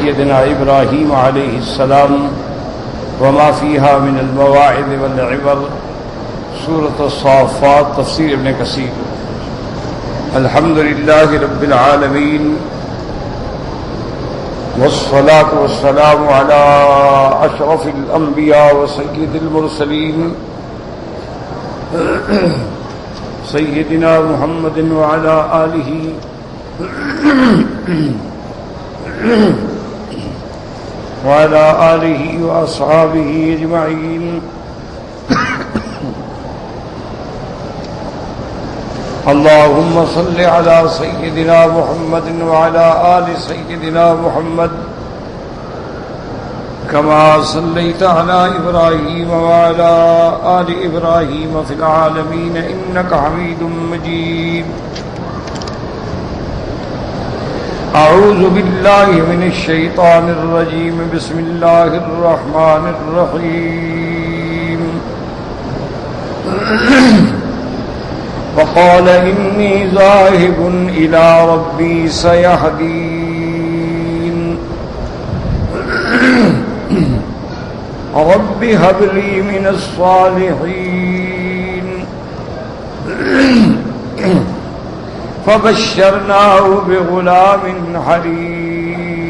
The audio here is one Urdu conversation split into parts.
سيدنا إبراهيم عليه السلام وما فيها من المواعظ والعبر. سورة الصافات تفسير ابن كثير. الحمد لله رب العالمين والصلاة والسلام على أشرف الأنبياء وسيد المرسلين سيدنا محمد وعلى آله وأصحابه أجمعين. اللهم صل على سيدنا محمد وعلى آل سيدنا محمد كما صليت على إبراهيم وعلى آل إبراهيم في العالمين إنك حميد مجيد. أعوذ بالله من الشيطان الرجيم. بسم الله الرحمن الرحيم. وقال إني ذاهب إلى ربي سيهدين. رب هب لي من الصالحين. فبشرناه بغلام حليم.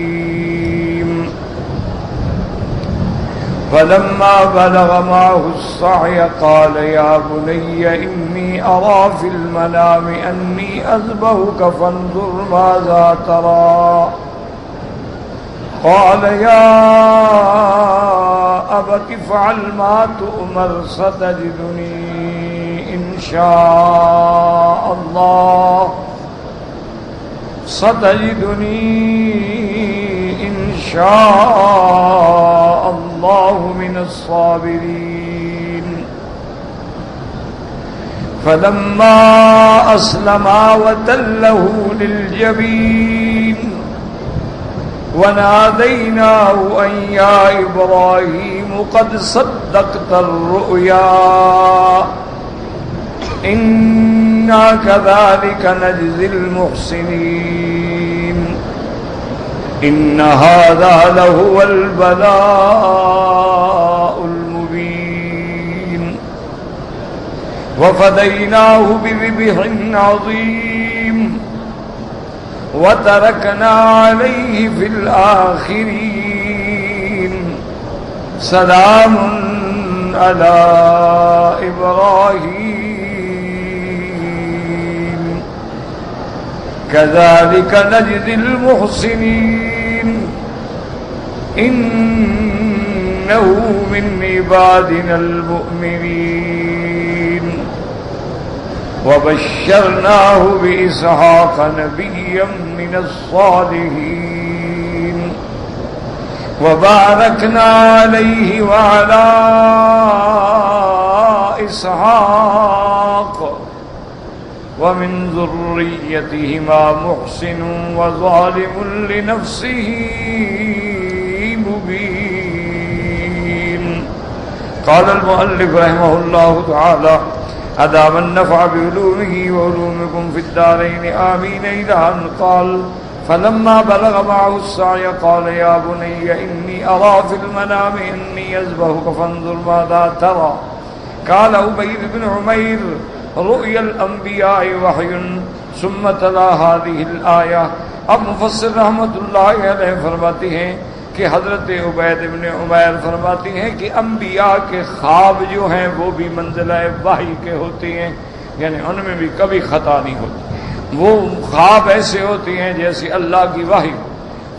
فلما بلغ معه السعي قال يا بني إني أرى في المنام أني أذبحك فانظر ماذا ترى. قال يا أبت افعل ما تؤمر ستجدني إن شاء الله من الصابرين. فلما أسلما وتله للجبين وناديناه أن يا إبراهيم قد صدقت الرؤيا إنا كذلك نجزي المحسنين. إن هذا لهو البلاء المبين. وفديناه بذبح عظيم وتركنا عليه في الآخرين. سلام على إبراهيم كذلك نجزي المحسنين. إنه من عبادنا المؤمنين. وبشرناه بإسحاق نبيا من الصالحين. وباركنا عليه وعلى إسحاق ومن ذريتهما محسن وظالم لنفسه مبين. قال المؤلف رحمه الله تعالى أدام النفع بعلومه وعلومكم في الدارين آمين. إلى أن قال فلما بلغ معه السعي قال يا بني إني أرى في المنام إني أذبحك فانظر ماذا ترى. قال عبيد بن عمير رؤيا الأنبياء وحي ثم تلا هذه الآية. اب مفسر رحمۃ اللہ علیہ فرماتے ہیں کہ حضرت عبید بن عمیر فرماتے ہیں کہ انبیاء کے خواب جو ہیں وہ بھی منزلہ وحی کے ہوتے ہیں، یعنی ان میں بھی کبھی خطا نہیں ہوتی. وہ خواب ایسے ہوتے ہیں جیسے اللہ کی وحی.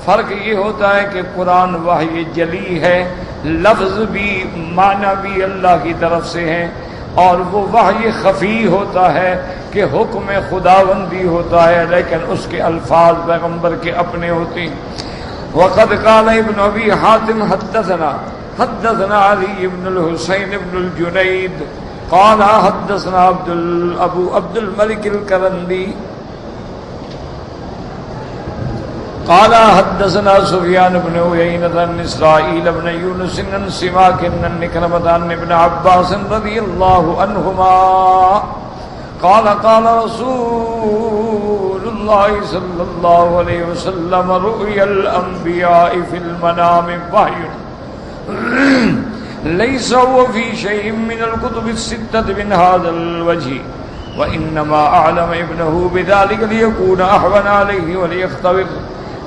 فرق یہ ہوتا ہے کہ قرآن وحی جلی ہے، لفظ بھی معنی بھی اللہ کی طرف سے ہیں، اور وہ وحی خفی ہوتا ہے کہ حکم خداوندی ہوتا ہے لیکن اس کے الفاظ پیغمبر کے اپنے ہوتے ہیں. وقد قال ابن ابی حاتم حدثنا علی بن الحسین بن الجنید قال حدثنا ابو عبد الملک الکرندی قال حدثنا سفیان بن عیینة عن اسرائیل بن یونس عن سماک عن عکرمۃ عن ابن عباس رضی اللہ عنہما قال قال رسول الله صلى الله عليه وسلم رؤيا الأنبياء في المنام وحي ليس هو في شيء من الكتب الستة من هذا الوجه وإنما أعلم ابنه بذلك ليكون أحونا عليه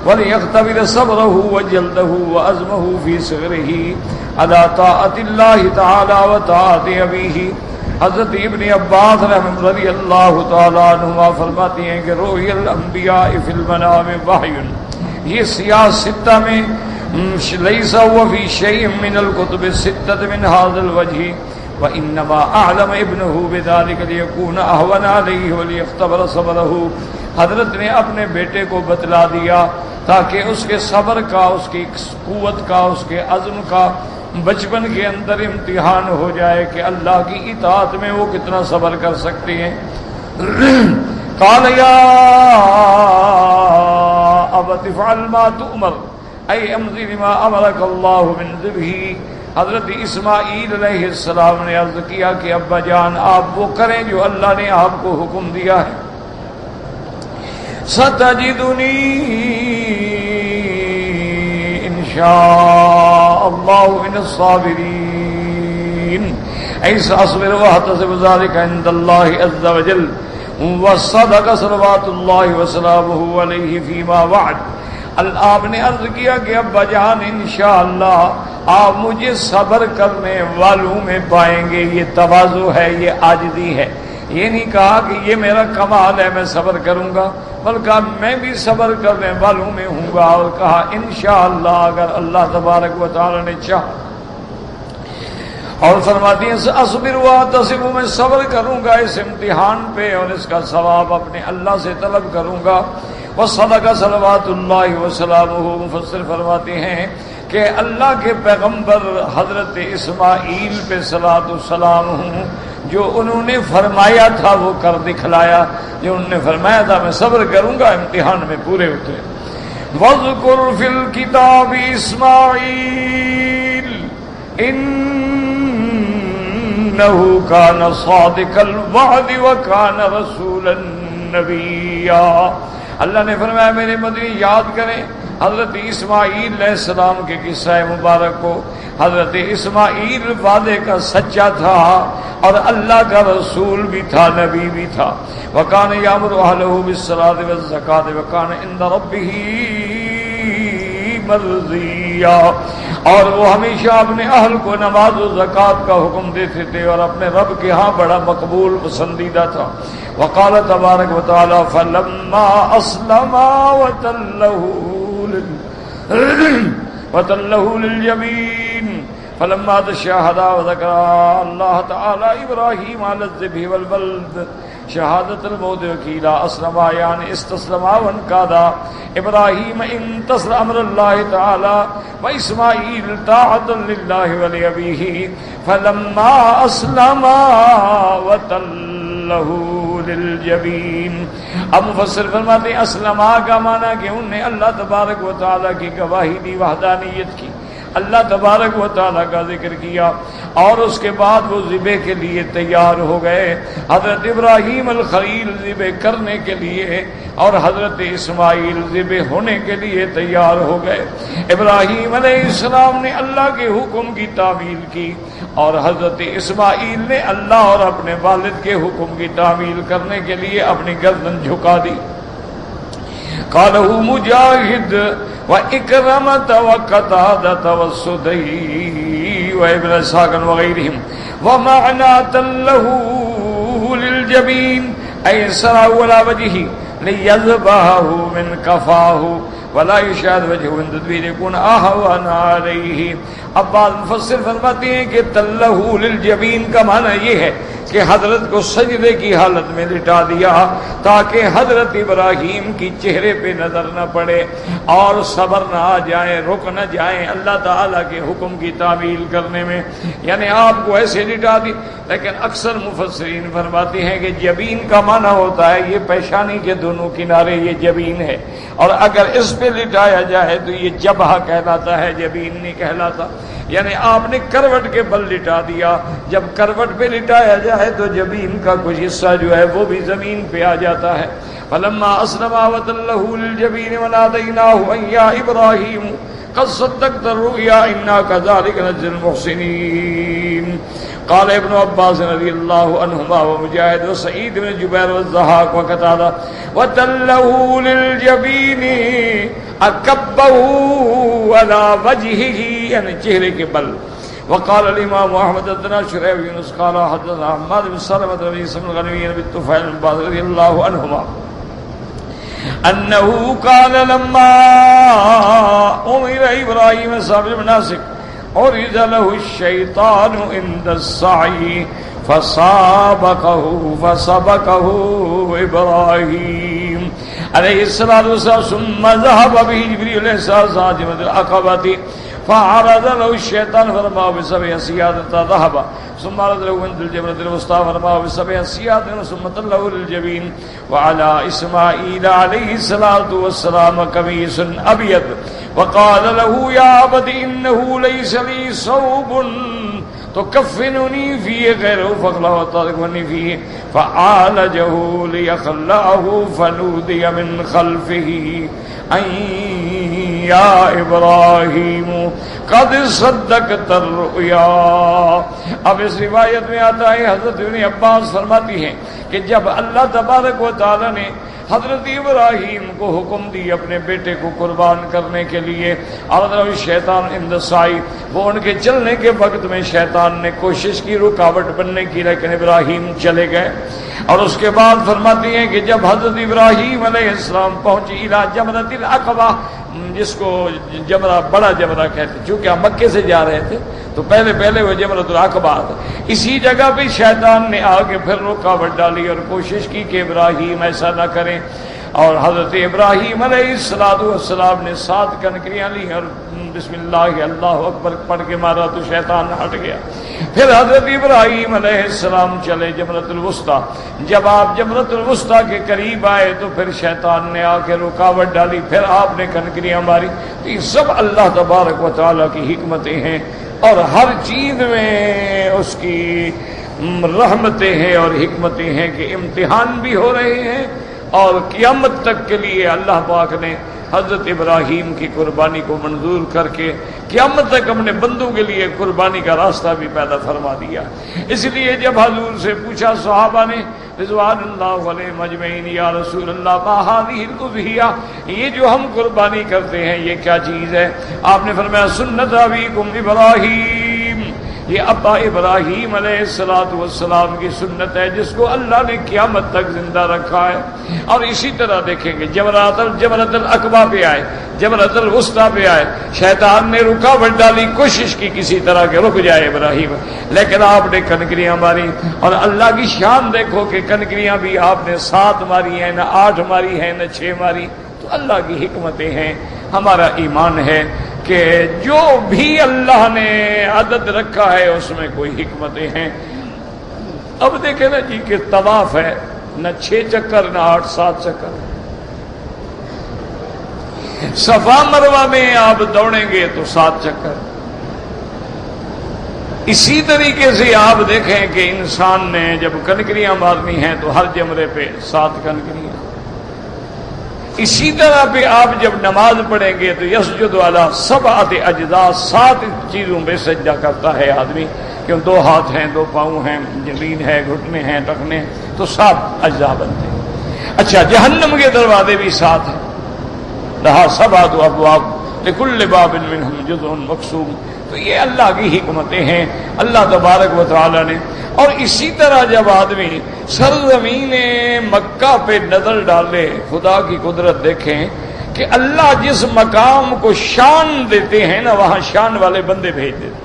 وليختبر صبره وجلده وعزمه في صغره على طاعة الله تعالى وطاعة أبيه. حضرت ابن عباس رضی اللہ تعالیٰ عنہما فرماتے ہیں کہ رؤی الانبیاء فی المنام وحی، یہ سیاہ ستہ میں لیس هو فی شیء من الکتب الستۃ من هذا الوجه وانما اعلم ابنه بذلك ليكون اهون عليه وليختبر صبره. حضرت نے اپنے بیٹے کو بتلا دیا تاکہ اس کے صبر کا، اس کی قوت کا، اس کے عزم کا بچپن کے اندر امتحان ہو جائے کہ اللہ کی اطاعت میں وہ کتنا صبر کر سکتے ہیں. قال یا ابت افعل ما تؤمر اے امضی لما امرک اللہ من ذبح. حضرت اسماعیل علیہ السلام نے عرض کیا کہ ابا جان آپ وہ کریں جو اللہ نے آپ کو حکم دیا ہے. ستجدنی انشاء اللہ من الصابرین ایس اصبر واحتسب ذلك عند اللہ عز وجل وصدق صلوات اللہ وسلامہ علیہ فیما وعد. آپ نے عرض کیا کہ ابا جان انشاءاللہ آپ مجھے صبر کرنے والوں میں پائیں گے. یہ تواضع ہے، یہ عاجزی ہے. یہ نہیں کہا کہ یہ میرا کمال ہے میں صبر کروں گا، بلکہ میں بھی صبر کرنے والوں میں ہوں گا. اور کہا انشاءاللہ اگر اللہ تبارک و تعالی نے چاہا. اور فرماتی ہیں اصبر واحتسب، میں صبر کروں گا اس امتحان پہ اور اس کا ثواب اپنے اللہ سے طلب کروں گا. وصدق صلوات اللہ وسلامہ. مفسر فرماتے ہیں کہ اللہ کے پیغمبر حضرت اسماعیل پہ صلاۃ والسلام ہوں، جو انہوں نے فرمایا تھا وہ کر دکھلایا. جو انہوں نے فرمایا تھا میں صبر کروں گا امتحان میں پورے اترے. وَاذْكُرْ فِي الْكِتَابِ إِسْمَاعِيلَ إِنَّهُ كَانَ صَادِقَ الْوَعْدِ وَكَانَ رَسُولًا نَبِيًّا. اللہ نے فرمایا میرے مدنی یاد کریں حضرت اسماعیل علیہ السلام کے قصہ مبارک کو. حضرت اسماعیل وعدے کا سچا تھا اور اللہ کا رسول بھی تھا، نبی بھی تھا. وَكَانَ يَأْمُرُ أَهْلَهُ بِالصَّلَاةِ وَالزَّكَاةِ وَكَانَ عِندَ رَبِّهِ مَرْضِيًّا. اور وہ ہمیشہ اپنے اہل کو نماز و زکوٰۃ کا حکم دیتے تھے اور اپنے رب کے ہاں بڑا مقبول پسندیدہ تھا. وقال تبارک و تعالی فلما اسلما وتله لليمين فلما تشاهدا وذكر الله تعالى ابراهيم على الذبح والبلد شهادة الموت وكيلا اسلما يعني استسلما وانقادا. ابراہیم امتثل امر اللہ تعالی واسماعیل طاعة للہ ولأبیہ فلما اسلما وتلہ للجبین. اب مفسر فرماتے ہیں اسلما کا معنی کہ انہوں نے اللہ تبارک و تعالی کی گواہی دی، وحدانیت کی، اللہ تبارک و تعالی کا ذکر کیا اور اس کے بعد وہ ذبح کے لیے تیار ہو گئے. حضرت ابراہیم الخلیل ذبح کرنے کے لیے اور حضرت اسماعیل ذبح ہونے کے لیے تیار ہو گئے. ابراہیم علیہ السلام نے اللہ کے حکم کی تعمیل کی اور حضرت اسماعیل نے اللہ اور اپنے والد کے حکم کی تعمیل کرنے کے لیے اپنی گردن جھکا دی. قالہ مجاہد وإكرمة وقتادة والسدي وابن اسحاق وغيرهم ومعنى تله للجبين أي سرى ولا وجهه ليذبحه من كفاه ولا يشاهد وجهه من تدبير يكون أهون عليه. اب بعض مفسر فرماتے ہیں کہ تلہ للجبین کا معنی یہ ہے کہ حضرت کو سجدے کی حالت میں لٹا دیا تاکہ حضرت ابراہیم کی چہرے پہ نظر نہ پڑے اور صبر نہ آ جائے، رک نہ جائیں اللہ تعالیٰ کے حکم کی تعمیل کرنے میں. یعنی آپ کو ایسے لٹا دی. لیکن اکثر مفسرین فرماتے ہیں کہ جبین کا معنی ہوتا ہے یہ پیشانی کے دونوں کنارے، یہ جبین ہے، اور اگر اس پہ لٹایا جائے تو یہ جبہہ کہلاتا ہے، جبین نہیں کہلاتا. یعنی آپ نے کروٹ کے بل لٹا دیا. جب کروٹ پہ لٹایا جائے تو جبین کا کچھ حصہ جو ہے وہ بھی زمین پہ آ جاتا ہے فلما أسلم وتله للجبين وناديناه أن يا إبراهيم قد صدقت الرؤيا إنا كذلك نجزي المحسنين. قال ابن عباس رضي الله عنهما ومجاهد وسعيد بن جبير والضحاك وقتادة وتله للجبين أكبه على وجهه يعني چہرے کے بل. وقال الامام احمد حدثنا شريح بن يونس قال حدثنا حماد بن سلمة بن عيسى بن غنوي بن طفيل بن باز رضي الله عنهما انه قال لما امر ابراهيم صاحب المناسك عرض له الشيطان عند السعي فسبقه ابراهيم عليه الصلاه والسلام ثم ذهب به جبريل عليه السلام جمرة العقبة فعرض له الشيطان فرماه بسبع سياد ذهب ثم عرض له عند الجمرة الوسطى فرماه بسبع سياد ثم طله للجبين. وعلى إسماعيل عليه الصلاة والسلام قميص أبيض وقال له يا أبت إنه ليس لي ثوب تكفنني فيه غيره فاخلعه وتركني فيه فعالجه ليخلعه فنودي من خلفه أن يا إبراهيم قد صدقت الرؤيا. اب اس روایت میں آتا ہے حضرت ابن عباس فرماتی ہیں کہ جب اللہ تبارک و تعالی نے حضرت ابراہیم کو حکم دی اپنے بیٹے کو قربان کرنے کے لیے اور شیطان عند السعی وہ ان کے چلنے کے وقت میں شیطان نے کوشش کی رکاوٹ بننے کی لیکن ابراہیم چلے گئے. اور اس کے بعد فرماتی ہیں کہ جب حضرت ابراہیم علیہ السلام پہنچی الی جمرۃ العقبہ جس کو جمرہ بڑا جمرہ کہتے چونکہ ہم مکے سے جا رہے تھے تو پہلے وہ جمرۃ العقبہ اسی جگہ پہ شیطان نے آ کے پھر رکاوٹ ڈالی اور کوشش کی کہ ابراہیم ایسا نہ کریں. اور حضرت ابراہیم علیہ السلام نے 7 کنکریاں لی اور بسم اللہ اللہ اکبر پڑھ کے مارا تو شیطان ہٹ گیا. پھر حضرت ابراہیم علیہ السلام چلے جمرۃ الوسطیٰ. جب آپ جمرۃ الوسطیٰ کے قریب آئے تو پھر شیطان نے آ کے رکاوٹ ڈالی پھر آپ نے کنکریاں ماری. تو یہ سب اللہ تبارک و تعالیٰ کی حکمتیں ہیں اور ہر چیز میں اس کی رحمتیں ہیں اور حکمتیں ہیں کہ امتحان بھی ہو رہے ہیں اور قیامت تک کے لیے اللہ پاک نے حضرت ابراہیم کی قربانی کو منظور کر کے قیامت تک اپنے بندوں کے لیے قربانی کا راستہ بھی پیدا فرما دیا. اس لیے جب حضور سے پوچھا صحابہ نے رضوان اللہ علیہم اجمعین یا رسول اللہ ما هذه الاضحیہ یہ جو ہم قربانی کرتے ہیں یہ کیا چیز ہے؟ آپ نے فرمایا سنت ابیکم ابراہیم یہ ابا ابراہیم علیہ السلام کی سنت ہے جس کو اللہ نے قیامت تک زندہ رکھا ہے. اور اسی طرح دیکھیں گے جمرۃ العقبہ پہ آئے جمرۃ الوسطیٰ پہ آئے شیطان نے رکاوٹ ڈالی کوشش کی کسی طرح کے رک جائے ابراہیم لیکن آپ نے کنکریاں ماری. اور اللہ کی شان دیکھو کہ کنکریاں بھی آپ نے 7 ماری ہیں نہ 8 ماری ہیں نہ 6 ماری. تو اللہ کی حکمتیں ہیں. ہمارا ایمان ہے کہ جو بھی اللہ نے عدد رکھا ہے اس میں کوئی حکمتیں ہیں. اب دیکھیں نا جی کہ طواف ہے نہ 6 چکر نہ 8-7 چکر. صفا مروہ میں آپ دوڑیں گے تو 7 چکر. اسی طریقے سے آپ دیکھیں کہ انسان نے جب کنکریاں مارنی ہیں تو ہر جمرے پہ 7 کنکریاں. اسی طرح پہ آپ جب نماز پڑھیں گے تو یسجد علی 7 اجزاء 7 چیزوں پہ سجدہ کرتا ہے آدمی کیوں 2 ہاتھ ہیں 2 پاؤں ہیں زمین ہے گھٹنے ہیں ٹخنے تو 7 اجزاء بنتے ہیں. اچھا جہنم کے دروازے بھی 7 ہیں. لہا 7 ابواب لکل باب منہم جزء مقسوم. تو یہ اللہ کی حکمتیں ہیں اللہ تبارک و تعالی نے. اور اسی طرح جب آدمی سرزمین مکہ پہ نظر ڈالے خدا کی قدرت دیکھیں کہ اللہ جس مقام کو شان دیتے ہیں نا وہاں شان والے بندے بھیج دیتے.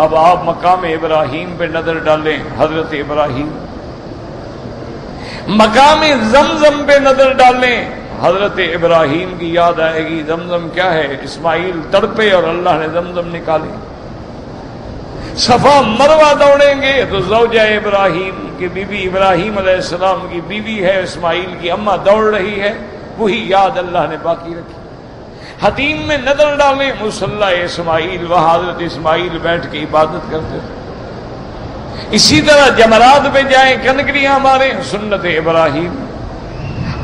اب آپ مقام ابراہیم پہ نظر ڈالیں حضرت ابراہیم. مقام زمزم پہ نظر ڈالیں حضرت ابراہیم کی یاد آئے گی. زمزم کیا ہے؟ اسماعیل تڑپے اور اللہ نے زمزم نکالی. صفا مروہ دوڑیں گے تو زوجہ ابراہیم کی بیوی ابراہیم علیہ السلام کی بیوی ہے اسماعیل کی اماں دوڑ رہی ہے وہی یاد اللہ نے باقی رکھی. حتیم میں نظر ڈالیں مصلی اسماعیل وہاں حضرت اسماعیل بیٹھ کے عبادت کرتے تھے. اسی طرح جمرات پہ جائیں کنکریاں ماریں، سنت ابراہیم.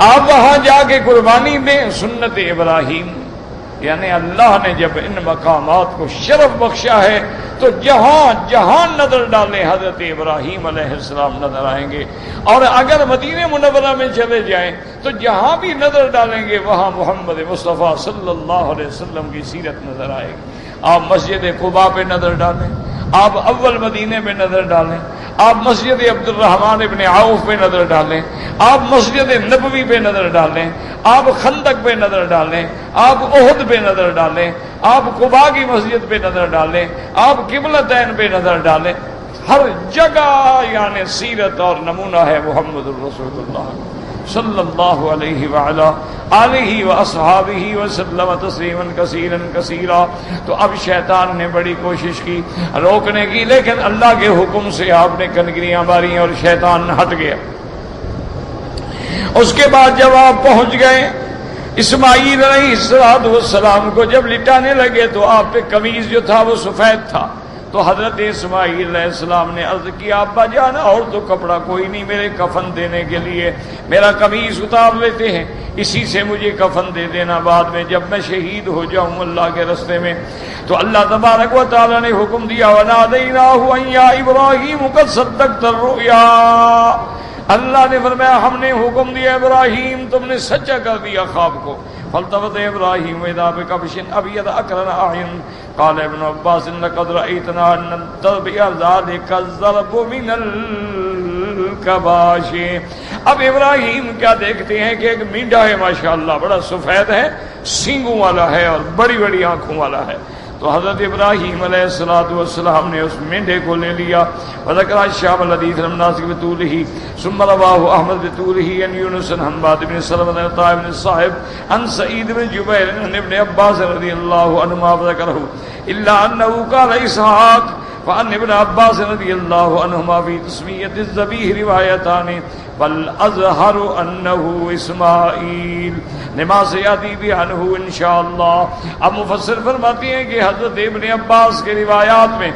آپ وہاں جا کے قربانی دیں، سنت ابراہیم. یعنی اللہ نے جب ان مقامات کو شرف بخشا ہے تو جہاں جہاں نظر ڈالیں حضرت ابراہیم علیہ السلام نظر آئیں گے. اور اگر مدینہ منورہ میں چلے جائیں تو جہاں بھی نظر ڈالیں گے وہاں محمد مصطفیٰ صلی اللہ علیہ وسلم کی سیرت نظر آئے گی. آپ مسجد قباء پہ نظر ڈالیں، آپ اول مدینہ میں نظر ڈالیں، آپ مسجد عبد الرحمن ابن عوف پہ نظر ڈالیں، آپ مسجد نبوی پہ نظر ڈالیں، آپ خندق پہ نظر ڈالیں، آپ احد پہ نظر ڈالیں، آپ قباء کی مسجد پہ نظر ڈالیں، آپ قبلتین پہ نظر ڈالیں. ہر جگہ یعنی سیرت اور نمونہ ہے محمد الرسول اللہ صلی اللہ علیہ وعلی آلہ واصحابہ وسلم تسلیما کثیرا کثیرا. تو اب شیطان نے بڑی کوشش کی روکنے کی، لیکن اللہ کے حکم سے آپ نے کنکریاں ماری اور شیطان ہٹ گیا. اس کے بعد جب آپ پہنچ گئے اسماعیل علیہ السلام کو جب لٹانے لگے تو آپ پہ قمیض جو تھا وہ سفید تھا. تو حضرت اسماعیل علیہ السلام نے عرض کیا ابا جان اور تو کپڑا کوئی نہیں میرے کفن دینے کے لیے، میرا قمیض اتار لیتے ہیں، اسی سے مجھے کفن دے دینا بعد میں جب میں شہید ہو جاؤں اللہ کے رستے میں. تو اللہ تبارک و تعالی نے حکم دیا وَنَادَيْنَاهُ أَن يَا إِبْرَاهِيمُ قَدْ صَدَّقْتَ الرُّؤْيَا. اللہ نے فرمایا ہم نے حکم دیا ابراہیم تم نے سچا کر دیا خواب کو. فالتفت ابراہیم اذا بکبش ابیض اقرن اعین قال ابن عباس لقد رأیتنا نتبع ذلك الضرب من الکباش. اب ابراہیم کیا دیکھتے ہیں کہ ایک مینڈا ہے ماشاءاللہ بڑا سفید ہے، سینگوں والا ہے اور بڑی بڑی آنکھوں والا ہے. تو حضرت ابراہیم علیہ السلام نے اس مینڈے کو لے لیا. وذکر الشعب الذي في الناس بطوله ثم رواه احمد بطوله عن يونس بن حماد بن سلمة عن طائب بن الصائب عن سعيد بن جبير عن ابن عباس رضي الله عنهما وذكره الا انه قال اسحاق. فعن ابن عباس رضی اللہ عنہما فی تسمیت الذبیح روایتان بل اظہر انہ اسماعیل لما سیاتی بھی عنہ انشاءاللہ. اب مفسر فرماتے ہیں کہ حضرت ابن عباس کے روایات میں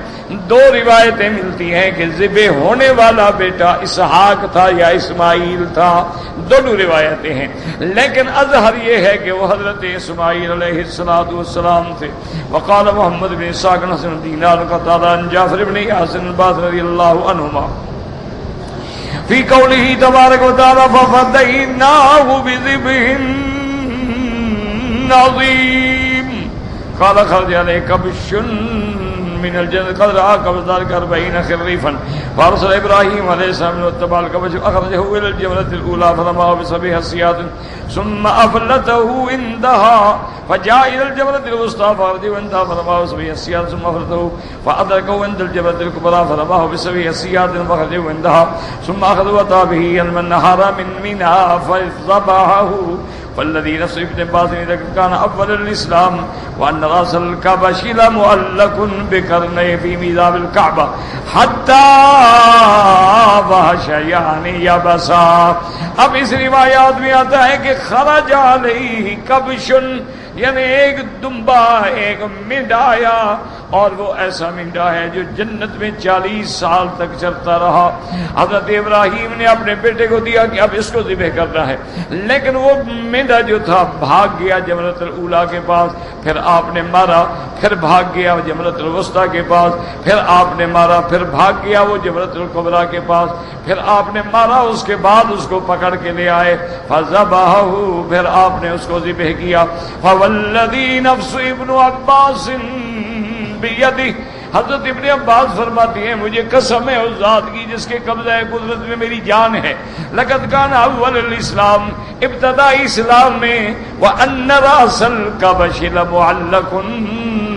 دو روایتیں ملتی ہیں کہ ذبح ہونے والا بیٹا اسحاق تھا یا اسماعیل تھا، دونوں روایتیں ہیں، لیکن اظہر یہ ہے کہ وہ حضرت اسماعیل علیہ السلام تھے. وقال محمد بن اسحاق حسن دینار قتادہ جعفر بن حسن الباز رضی اللہ عنہما فی قوله تبارک و تعالی ففدیناہ بذبح عظیم قال خرج علیہ کبش من الجنة قد رأى قبل ذلك 40 خريفا فأرسل إبراهيم عليه السلام واتبع الكبش أخرجه إلى الجبلة الأولى فرماه بسبع حصيات ثم أفلته عندها فجاء إلى الجبلة الوسطى فأخرجه عندها فرماه بسبع حصيات ثم أفلته فأدركه عند الجبلة الكبرى فرماه بسبع حصيات فأخرجه عندها ثم أخذ وطأ به يوم النهار من منى فذبحه. والذي نفس ابن عباس كان اول الاسلام وان راس الكبش لمعلق بقرنيه في ميزاب الكعبه حتى وحش يعني يبسا. اب اس روایات میں آتا ہے کہ خرج علیہ کبش یعنی ایک دمبا ایک مینڈا آیا اور وہ ایسا مینڈا ہے جو جنت میں 40 سال تک چلتا رہا. حضرت ابراہیم نے اپنے بیٹے کو دیا کہ اب اس کو ذبح کرنا ہے، لیکن وہ مینڈا جو تھا بھاگ گیا جمرۃ الاولیٰ کے پاس، پھر آپ نے مارا، پھر بھاگ گیا جمرۃ الوسطیٰ کے پاس، پھر آپ نے مارا، پھر بھاگ گیا وہ جمرۃ الکبریٰ کے پاس، پھر آپ نے مارا، اس کے بعد اس کو پکڑ کے لے آئے فذبحہ، پھر آپ نے اس کو ذبح کیا. فوالذی نفس ابن عباس بیدہ، حضرت ابن عباس فرماتی ہیں مجھے قسم ہے اس ذات کی جس کے قبضہ قدرت میں میری جان ہے، لقد کان اول الاسلام، ابتدائی اسلام میں، وان راس الکبش لمعلق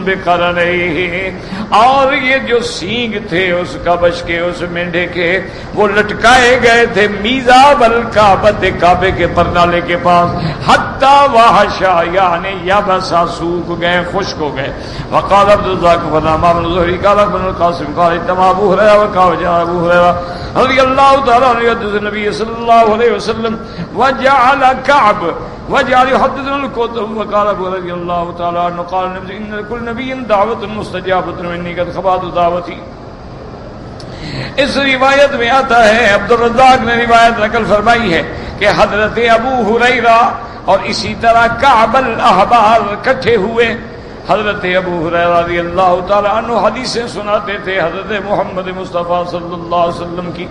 بقرنیہ، اور یہ جو سینگ تھے اس کبش کے اس مینڈے کے وہ لٹکائے گئے تھے میزاب الکعبۃ، کعبے کے پرنالے کے پاس، حتی وحشا یعنی یبسا، سوکھ گئے، خشک ہو گئے. وقال عبد الرزاق فنامہ بن زہری قال ابن القاسم قال اتما ابو ہریرہ وقال جاء ابو ہریرہ رضی اللہ تعالی عنہ حدث النبی صلی اللہ علیہ وسلم وجعل كعب وجعل يحدثنا الكتب وقال ابو رضی اللہ تعالی عنہ قال ان لكل نبي دعوة مستجابة واني قد خبأت دعوتي اس روایت میں آتا ہے، عبدالرزاق نے روایت نقل فرمائی ہے کہ حضرت ابو ہریرہ اور اسی طرح کعب الاحبار اکٹھے ہوئے. حضرت ابو ہریرہ رضی اللہ تعالیٰ عنہ حدیثیں سناتے تھے حضرت محمد مصطفیٰ صلی اللہ علیہ وسلم کی،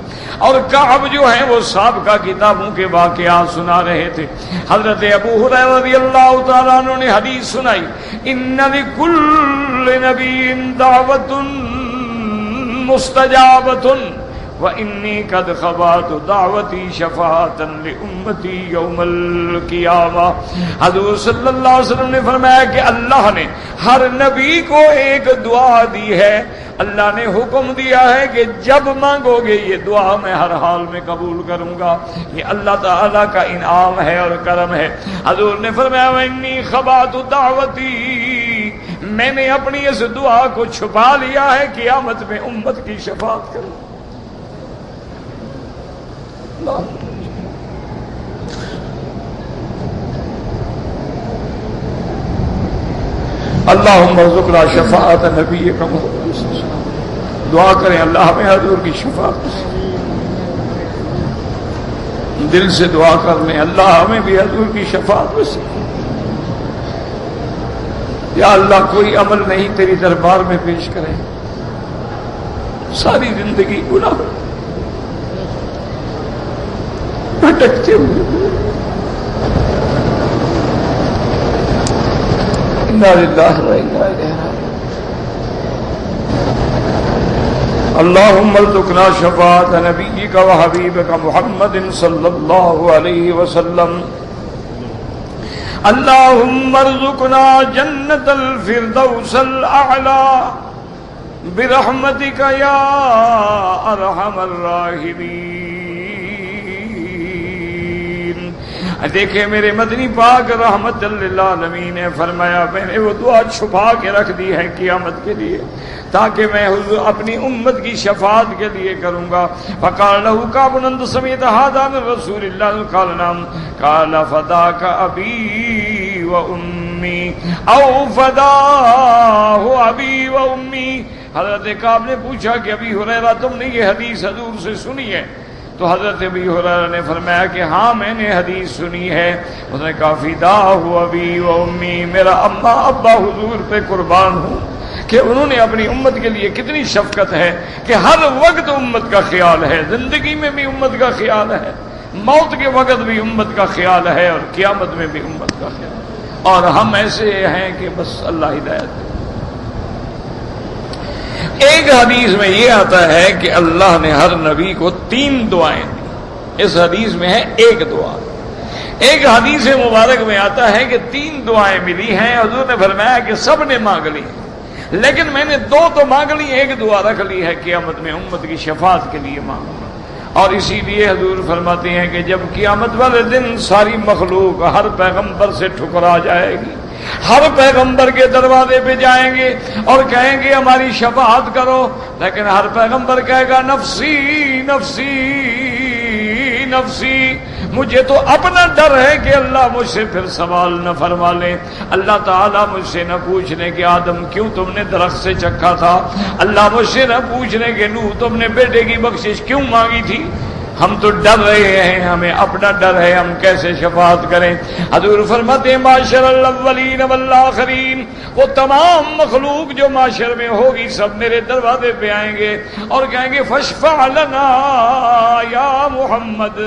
اور کعب جو ہیں وہ سابقہ کتابوں کے واقعات سنا رہے تھے. حضرت ابو ہریرہ رضی اللہ تعالیٰ عنہ نے حدیث سنائی، ان لکل نبی دعوت مستجابۃ وَإِنِّي قَدْ خَبَرْتُ دَعْوَتِي شَفَاعَةً لِأُمَّتِي يَوْمَ الْقِيَامَةِ. حضور صلی اللہ علیہ وسلم نے فرمایا کہ اللہ نے ہر نبی کو ایک دعا دی ہے. اللہ نے حکم دیا ہے کہ جب مانگو گے یہ دعا میں ہر حال میں قبول کروں گا. یہ اللہ تعالیٰ کا انعام ہے اور کرم ہے. حضور نے فرمایا وَإِنِّي خَبَرْتُ دَعْوَتِي، میں نے اپنی اس دعا کو چھپا لیا ہے قیامت میں امت کی شفاعت کروں. اللہم ارزقنا شفاعت نبیک محمد صلی اللہ علیہ وسلم. دعا کریں اللہ ہمیں حضور کی شفاعت سے، دل سے دعا کرنے اللہ ہمیں بھی حضور کی شفاعت سے. یا اللہ کوئی عمل نہیں تیری دربار میں پیش کریں، ساری زندگی گناہ بھٹکتے ہوئے. انا للہ و انا الیہ راجعون. اللہم ارزقنا شفاعت نبیک و حبیبک محمد صلی اللہ علیہ وسلم. اللہم ارزقنا جنت الفردوس الاعلی برحمتک یا ارحم الراحمین. دیکھیں میرے مدنی پاک رحمت للعالمین نے فرمایا میں نے وہ دعا چھپا کے رکھ دی ہے قیامت کے لیے تاکہ میں حضور اپنی امت کی شفاعت کے لیے کروں گا. فقال له كعب بن سميت هذا من رسول الله قال نعم قال فداك ابي وامي او فداه ابي وامي. حضرت کعب نے پوچھا کہ ابی ہریرہ تم نے یہ حدیث حضور سے سنی ہے؟ تو حضرت ابی ہریرہ نے فرمایا کہ ہاں میں نے حدیث سنی ہے. اس نے کہا فداہ ابی و امی، میرا اماں ابا حضور پہ قربان ہوں کہ انہوں نے اپنی امت کے لیے کتنی شفقت ہے کہ ہر وقت امت کا خیال ہے، زندگی میں بھی امت کا خیال ہے، موت کے وقت بھی امت کا خیال ہے اور قیامت میں بھی امت کا خیال ہے. اور ہم ایسے ہیں کہ بس اللہ ہدایت. ایک حدیث میں یہ آتا ہے کہ اللہ نے ہر نبی کو 3 دعائیں دی. اس حدیث میں ہے ایک دعا. ایک حدیث مبارک میں آتا ہے کہ 3 دعائیں ملی ہیں. حضور نے فرمایا کہ سب نے مانگ لی لیکن میں نے 2 تو مانگ لی، ایک دعا رکھ لی ہے قیامت میں امت کی شفاعت کے لیے مانگوں. اور اسی لیے حضور فرماتے ہیں کہ جب قیامت والے دن ساری مخلوق ہر پیغمبر سے ٹھکرا جائے گی، ہر پیغمبر کے دروازے پہ جائیں گے اور کہیں گے ہماری شفاعت کرو، لیکن ہر پیغمبر کہے گا نفسی نفسی نفسی، مجھے تو اپنا ڈر ہے کہ اللہ مجھ سے پھر سوال نہ فرما لے. اللہ تعالیٰ مجھ سے نہ پوچھنے کہ آدم کیوں تم نے درخت سے چکھا تھا، اللہ مجھ سے نہ پوچھنے کہ نوح تم نے بیٹے کی بخشش کیوں مانگی تھی. ہم تو ڈر رہے ہیں، ہمیں اپنا ڈر ہے، ہم کیسے شفاعت کریں. حضور فرماتے ہیں معاشر الاولین والآخرین، وہ تمام مخلوق جو معاشر میں ہوگی سب میرے دروازے پہ آئیں گے اور کہیں گے فاشفع لنا یا محمد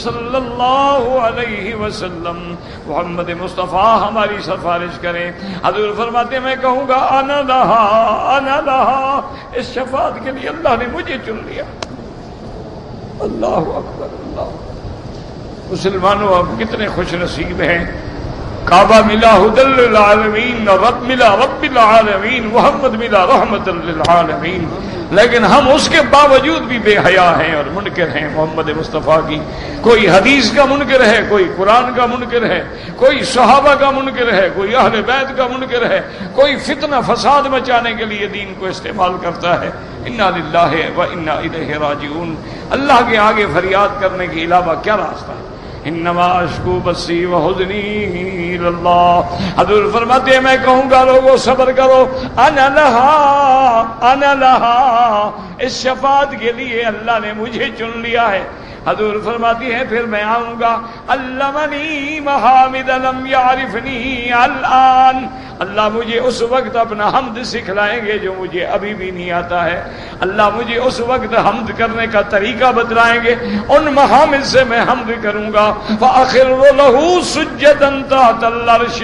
صلی اللہ علیہ وسلم، محمد مصطفیٰ ہماری سفارش کریں. حضور فرماتے ہیں میں کہوں گا انا لہا، اس شفاعت کے لیے اللہ نے مجھے چن لیا. اللہ اکبر اللہ. مسلمانوں آپ کتنے خوش نصیب ہیں. کعبہ ملا ہدی للعالمین، رب ملا رب العالمین، محمد ملا رحمت للعالمین، لیکن ہم اس کے باوجود بھی بے حیا ہیں اور منکر ہیں محمد مصطفیٰ کی. کوئی حدیث کا منکر ہے، کوئی قرآن کا منکر ہے، کوئی صحابہ کا منکر ہے، کوئی اہل بیت کا منکر ہے، کوئی فتنہ فساد مچانے کے لیے دین کو استعمال کرتا ہے. انا للہ و انا الیہ راجعون. اللہ کے آگے فریاد کرنے کے علاوہ کیا راستہ ہے؟ انما اشکو بثی وحزنی الی اللہ. حضور فرماتے ہیں میں کہوں گا لوگوں صبر کرو، انا لہا، اس شفاعت کے لیے اللہ نے مجھے چن لیا ہے. حضور فرماتی ہیں پھر میں آؤں گا، علمنی محامد لم یعرفنی الآن، اللہ مجھے اس وقت اپنا حمد سکھلائیں گے جو مجھے ابھی بھی نہیں آتا ہے. اللہ مجھے اس وقت حمد کرنے کا طریقہ بتلائیں گے، ان محامد سے میں حمد کروں گا. فأخر لہ سجدا تحت العرش،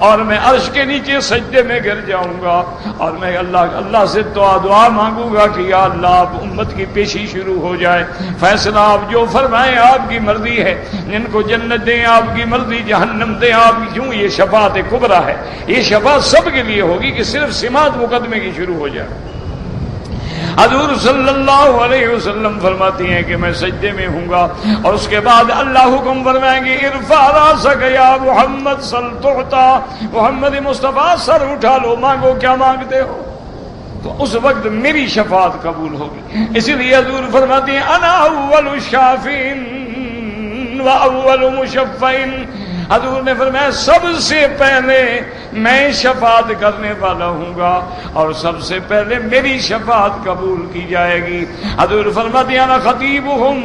اور میں عرش کے نیچے سجدے میں گر جاؤں گا اور میں اللہ سے دعا مانگوں گا کہ یا اللہ آپ امت کی پیشی شروع ہو جائے، فیصلہ آپ جو فرمائیں آپ کی مرضی ہے، جن کو جنت دیں آپ کی مرضی، جہنم دیں آپ کی. کیوں یہ شفاعت کبریٰ ہے، یہ شفاعت سب کے لیے ہوگی کہ صرف سماعت مقدمے کی شروع ہو جائے. حضور صلی اللہ علیہ وسلم فرماتی ہیں کہ میں سجدے میں ہوں گا اور اس کے بعد اللہ حکم فرمائیں گے ارفع راسک یا محمد سل تعطا، محمد مصطفیٰ سر اٹھا لو، مانگو کیا مانگتے ہو. تو اس وقت میری شفاعت قبول ہوگی. اسی لیے حضور فرماتی ہیں انا اول الشافعین و اول مشفعین. حضور نے فرمایا سب سے پہلے میں شفاعت کرنے والا ہوں گا اور سب سے پہلے میری شفاعت قبول کی جائے گی. حضور فرماتے ہیں انا خطیبہم،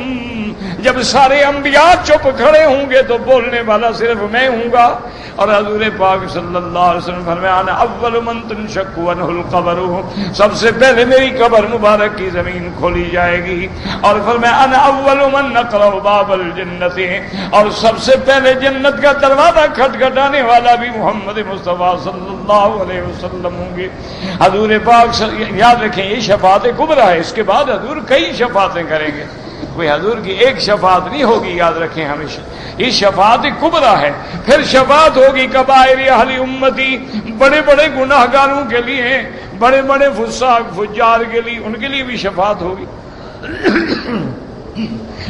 جب سارے انبیاء چپ کھڑے ہوں گے تو بولنے والا صرف میں ہوں گا. اور حضور پاک صلی اللہ علیہ وسلم فرمایا انا اول من تنشق عنہ القبر، سب سے پہلے میری قبر مبارک کی زمین کھولی جائے گی. اور فرمایا انا اول من نقرع باب الجنت، اور سب سے پہلے جنت کا دروازہ کھٹکھٹانے والا بھی محمد مصطفیٰ صلی اللہ علیہ وسلم ہوں گے. حضور پاک یاد رکھیں یہ شفاعت کبریٰ ہے، اس کے بعد حضور کئی شفاعتیں کریں گے، کوئی حضور کی ایک شفاعت نہیں ہوگی، یاد رکھیں ہمیشہ یہ شفاعت کبریٰ ہے. پھر شفاعت ہوگی کبائر اہل امتی، بڑے بڑے گناہ گاروں کے لیے، بڑے بڑے فساق فجار کے لیے، ان کے لیے بھی شفاعت ہوگی.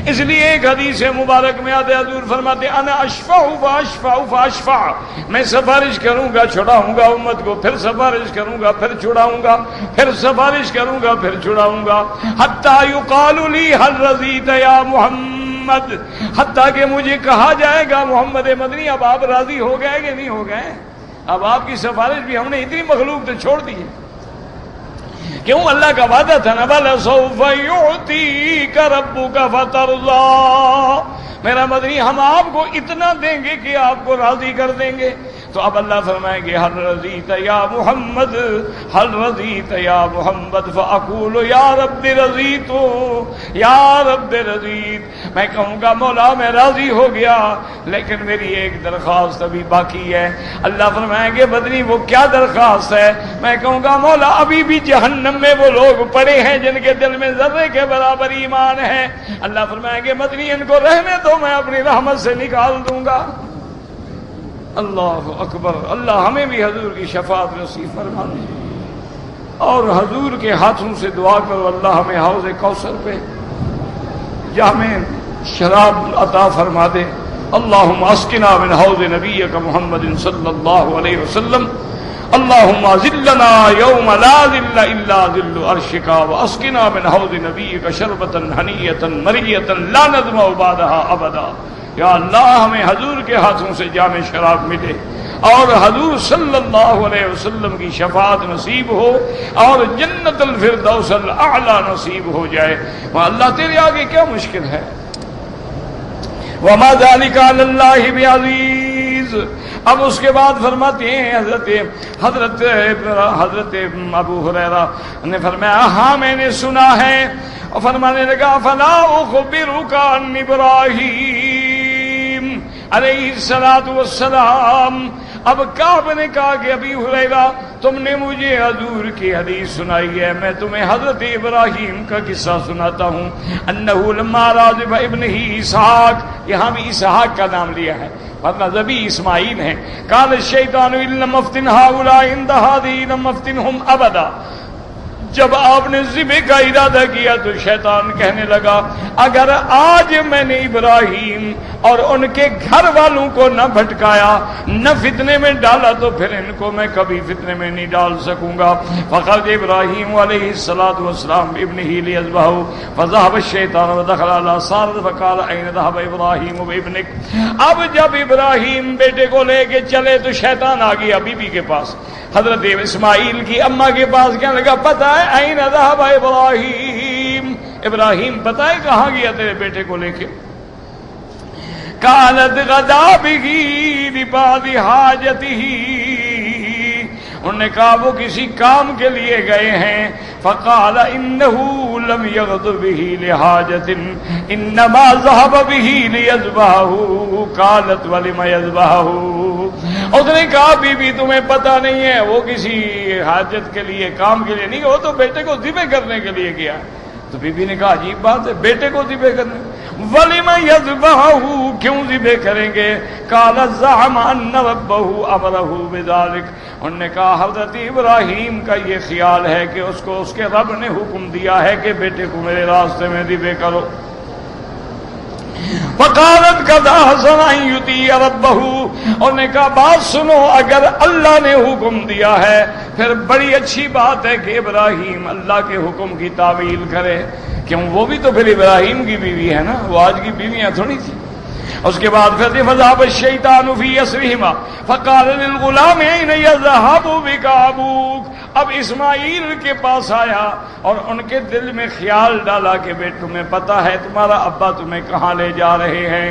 اس لیے ایک حدیث مبارک میں آتے حضور فرماتے انا اشفع فاشفع فاشفع، میں سفارش کروں گا چھڑاؤں گا امت کو، پھر سفارش کروں گا پھر چھڑاؤں گا، پھر سفارش کروں گا پھر چھڑاؤں گا. حتی یقال لی هل رضیت یا محمد، حتیٰ کہ مجھے کہا جائے گا محمد مدنی اب آپ راضی ہو گئے کہ نہیں ہو گئے؟ اب آپ کی سفارش بھی ہم نے اتنی مخلوق تو چھوڑ دی ہے. کیوں؟ اللہ کا وعدہ تھا نا وَلَسَوْفَ يُعْتِيكَ رَبُّكَ فَتَرْضَىٰ، میرا مدنی ہم آپ کو اتنا دیں گے کہ آپ کو راضی کر دیں گے. تو اب اللہ فرمائیں گے حل رضیت یا محمد، حل رضیت یا محمد، فاقول یا رب رضیت یا رب رضیت، میں کہوں گا مولا میں راضی ہو گیا لیکن میری ایک درخواست ابھی باقی ہے. اللہ فرمائیں گے بدنی وہ کیا درخواست ہے؟ میں کہوں گا مولا ابھی بھی جہنم میں وہ لوگ پڑے ہیں جن کے دل میں ذرے کے برابر ایمان ہے. اللہ فرمائیں گے مدنی ان کو رہنے دو، میں اپنی رحمت سے نکال دوں گا. اللہ اکبر. اللہ ہمیں بھی حضور کی شفاعت نصیب فرما دے اور حضور کے ہاتھوں سے دعا کرو اللہ ہمیں حوض کوثر پہ جامع شراب عطا فرما دے. اللہم اسقنا من حوض نبیک محمد صلی اللہ علیہ وسلم. اللہم ذلنا یوم لا ذل الا ذل عرشک واسقنا من حوض نبیک شربتا ہنیتا مریتا لا نظمأ بعدها ابدا. یا اللہ ہمیں حضور کے ہاتھوں سے جام شراب ملے اور حضور صلی اللہ علیہ وسلم کی شفاعت نصیب ہو اور جنت الفردوس الاعلی نصیب ہو جائے. اللہ تیرے آگے کیا مشکل ہے؟ وما ذلک علی اللہ بعزیز. اب اس کے بعد فرماتے ہیں حضرت ابو ہریرہ نے فرمایا ہاں میں نے سنا ہے، اور فرمانے لگا فلا اخبرک عن ابراہیم علیہ الصلوۃ والسلام. اب کعب نے کہا کہ ابی ہریرہ تم نے مجھے حضور کی حدیث سنائی ہے، میں تمہیں حضرت ابراہیم کا قصہ سناتا ہوں. انہ لما راغب ابنہ اسحاق، یہاں بھی اسحاق کا نام لیا ہے ورنہ ذبی اسماعیل ہیں. قال الشیطان ان لم افتن هؤلاء عند هذه لم افتنهم ابدا. جب آپ نے ذبح کا ارادہ کیا تو شیطان کہنے لگا اگر آج میں نے ابراہیم اور ان کے گھر والوں کو نہ بھٹکایا نہ فتنے میں ڈالا تو پھر ان کو میں کبھی فتنے میں نہیں ڈال سکوں گا. فخرج ابراہیم علیہ الصلوۃ والسلام ابنہ لیذبحہ فذهب الشیطان ودخل علی سارۃ فقال این ذهب ابراہیم وابنک. اب جب ابراہیم بیٹے کو لے کے چلے تو شیطان آ گیا بی بی کے پاس, حضرت اسماعیل کی اماں کے پاس. کہنے لگا پتہ ہے این ذهب ابراہیم, ابراہیم پتہ ہے کہاں گیا تیرے بیٹے کو لے کے؟ قالت غدا بہ لبعض حاجتہ, انہوں نے کہا وہ کسی کام کے لیے گئے ہیں. فقال انه لم يغد به لحاجت انما ذهب به ليذبحه. قالت ولم يذبحه, اس نے کہا بی بی تمہیں پتہ نہیں ہے وہ کسی حاجت کے لیے کام کے لیے نہیں, وہ تو بیٹے کو ذبح کرنے کے لیے گیا. تو بی بی نے کہا عجیب بات ہے بیٹے کو ذبح کرنے, وَلِمَ يَذْبَحُهُ کیوں ذبح کریں گے؟ قَالَ زَعَمَ أَنَّ رَبَّهُ أَمَرَهُ بِذَلِكَ, انہوں نے کہا حضرت ابراہیم کا یہ خیال ہے کہ اس کو اس کے رب نے حکم دیا ہے کہ بیٹے کو میرے راستے میں ذبح کرو. وقالت قد احسن ان یطیع ربہ, انہوں نے کہا بات سنو اگر اللہ نے حکم دیا ہے پھر بڑی اچھی بات ہے کہ ابراہیم اللہ کے حکم کی تعمیل کرے. کیوں وہ بھی تو پھر ابراہیم کی بیوی ہے نا, وہ آج کی بیویاں تھوڑی تھی. اس کے بعد پھر فذهب الشیطان فی اسرہما فقال للغلام این یذهب بک ابوک. اب اسماعیل کے پاس آیا اور ان کے دل میں خیال ڈالا کہ بیٹا تمہیں پتہ ہے تمہارا ابا تمہیں کہاں لے جا رہے ہیں؟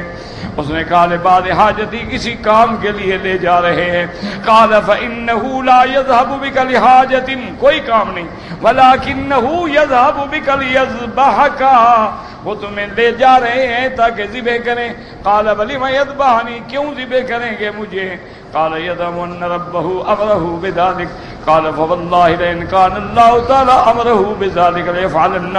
اس نے کہا لبعض حاجتی, کسی کام کے لیے لے جا رہے ہیں. قال فإنه لا يذهب بك لحاجت, کوئی کام نہیں, ولكنه يذهب بك ليذبحك, وہ تمہیں لے جا رہے ہیں تاکہ ذبح کریں. قال ولم يذبحني, کیوں ذبح کریں گے مجھے؟ قال يدعو ان ربه امره بذلك. قال فوالله لئن كان الله تعالى امره بذلك ليفعلن.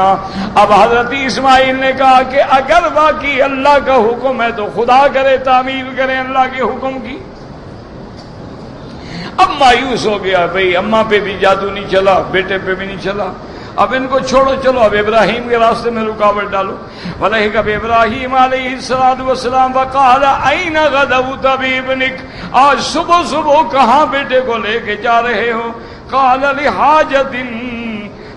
اب حضرت اسماعیل نے کہا کہ اگر واقعی اللہ کا حکم ہے تو خدا کرے تعمیل کریں اللہ کے حکم کی. اب مایوس ہو گیا, بھئی اماں پہ بھی جادو نہیں چلا, بیٹے پہ بھی نہیں چلا, اب ان کو چھوڑو, چلو اب ابراہیم کے راستے میں رکاوٹ ڈالو. وَلَحِقَ بِإِبْرَاحِيمَ عَلَيْهِ الصَّلَاةُ وَالسَّلَامُ فَقَالَ أَيْنَ غَدَوْتَ بِابْنِكَ, آج صبح صبح کہاں بیٹے کو لے کے جا رہے ہو؟ قَالَ لِحَاجَةٍ.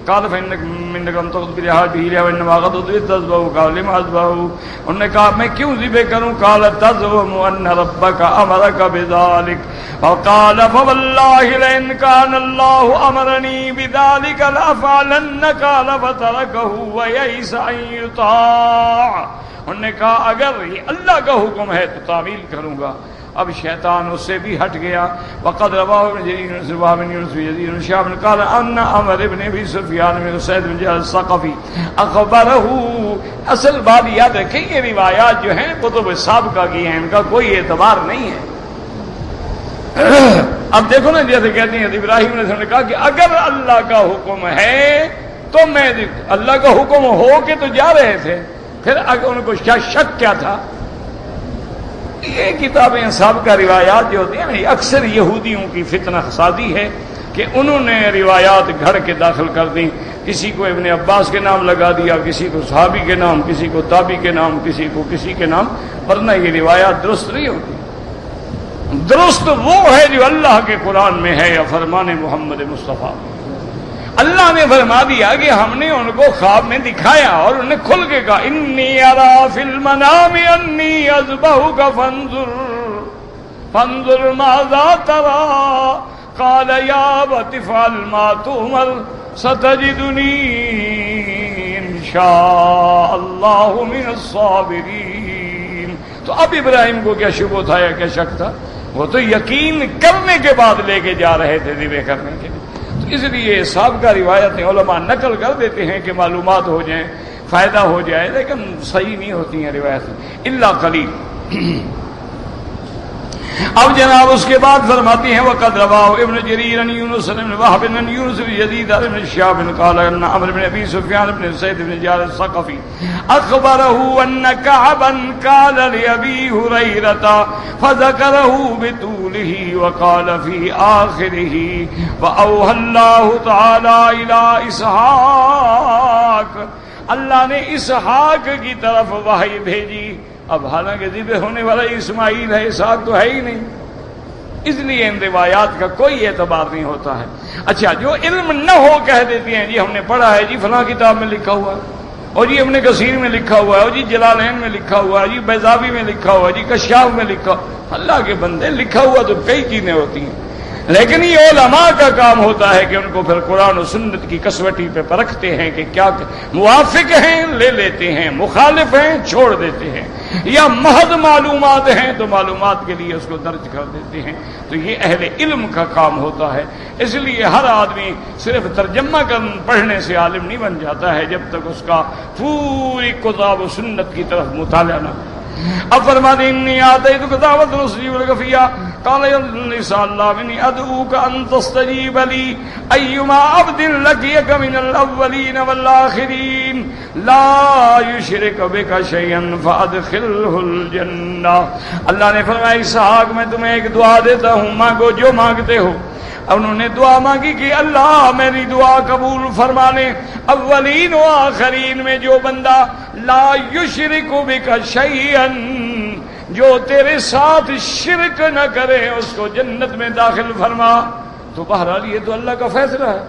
قال فإنك منك لم تغض بلحاجه وإنما غضض تذبحه. قال لما أذبحه, انہوں نے کہا میں کیوں ذبح کروں؟ قال تزعم أن ربك أمرك بذلك. فقال فوالله لئن كان الله أمرني بذلك لأفعلن. قال فتركه ويئس أن يطاع. انہوں نے کہا اگر یہ اللہ کا حکم ہے تو تعمیل کروں گا. اب شیطان اس سے بھی ہٹ گیا. وقد رواه ابن جرير بن سبحان بن يونس بن يزيد بن شهاب قال ان عمر بن ابي سفيان بن سعيد بن جابر الثقفي اخبره. اصل بات یاد رکھیں یہ روایات جو ہیں کتب سابقہ کی ہیں, ان کا کوئی اعتبار نہیں ہے. اب دیکھو نا جیسے کہتے ہیں ابراہیم نے کہا کہ اگر اللہ کا حکم ہے تو میں, اللہ کا حکم ہو کے تو جا رہے تھے, پھر ان کو شک کیا تھا؟ یہ کتابیں سابقہ روایات جو ہوتی ہیں نا, اکثر یہودیوں کی فتنہ سازی ہے کہ انہوں نے روایات گھڑ کے داخل کر دی. کسی کو ابن عباس کے نام لگا دیا, کسی کو صحابی کے نام, کسی کو تابعی کے نام, کسی کو کسی کے نام, ورنہ یہ روایات درست نہیں ہوتی. درست وہ ہے جو اللہ کے قرآن میں ہے یا فرمان محمد مصطفیٰ. اللہ نے فرما دیا کہ ہم نے ان کو خواب میں دکھایا اور انہوں نے کھل کے کہا انی ارا فی المنام انی اذبحک فانظر ماذا ترى. قال یا ابت افعل ما تؤمر ستجدنی ان شاء اللہ من الصابرین. تو اب ابراہیم کو کیا شبہ تھا یا کیا شک تھا؟ وہ تو یقین کرنے کے بعد لے کے جا رہے تھے ذبح کرنے کے لیے. تو اس لیے سابقہ روایتیں علماء نقل کر دیتے ہیں کہ معلومات ہو جائیں, فائدہ ہو جائے, لیکن صحیح نہیں ہوتی ہیں روایتیں الا قلیل. اب جناب اس کے بعد فرماتی ہیں وقد رواه ابن جرير عن يونس بن وهب بن يونس بن يزيد بن شهاب قال ان عمرو بن ابي سفيان بن زيد بن جار الثقفي اخبره ان كعبا قال لابي هريره فذكره بطوله وقال في اخره واوحى الله تعالى الى اسحاق، اللہ نے اسحاق کی طرف وحی بھیجی. اب حالانکہ ذبح ہونے والا اسماعیل ہے، اسحاق تو ہے ہی نہیں، اس لیے ان روایات کا کوئی اعتبار نہیں ہوتا ہے. اچھا، جو علم نہ ہو کہہ دیتی ہیں جی ہم نے پڑھا ہے، جی فلاں کتاب میں لکھا ہوا ہے، اور جی ابن کثیر میں لکھا ہوا ہے، اور جی جلالین میں لکھا ہوا ہے، جی بیضاوی میں لکھا ہوا ہے، جی کشاف میں لکھا. اللہ کے بندے، لکھا ہوا تو کئی چیزیں ہوتی ہیں، لیکن یہ علماء کا کام ہوتا ہے کہ ان کو پھر قرآن و سنت کی کسوٹی پہ پرکھتے ہیں کہ کیا موافق ہیں لے لیتے ہیں، مخالف ہیں چھوڑ دیتے ہیں، یا محض معلومات ہیں تو معلومات کے لیے اس کو درج کر دیتے ہیں. تو یہ اہل علم کا کام ہوتا ہے. اس لیے ہر آدمی صرف ترجمہ پڑھنے سے عالم نہیں بن جاتا ہے جب تک اس کا پوری کتاب و سنت کی طرف مطالعہ نہ. اب فرماتے انی آتیتک دعوت نصیب الغفیہ قال یا نساء اللہ منی ادعوک ان تستجیب لی ایما عبد لقیک من الاولین والآخرین لا یشرک بک شیئا فادخلہ الجنہ. اللہ نے فرمایا اسحاق میں تمہیں ایک دعا دیتا ہوں، مانگو جو مانگتے ہو. انہوں نے دعا مانگی کہ اللہ میری دعا قبول فرما لے، اولین و آخرین میں جو بندہ لا یشرک بک شیئا، جو تیرے ساتھ شرک نہ کرے، اس کو جنت میں داخل فرما. تو بہرحال یہ تو اللہ کا فیصلہ ہے،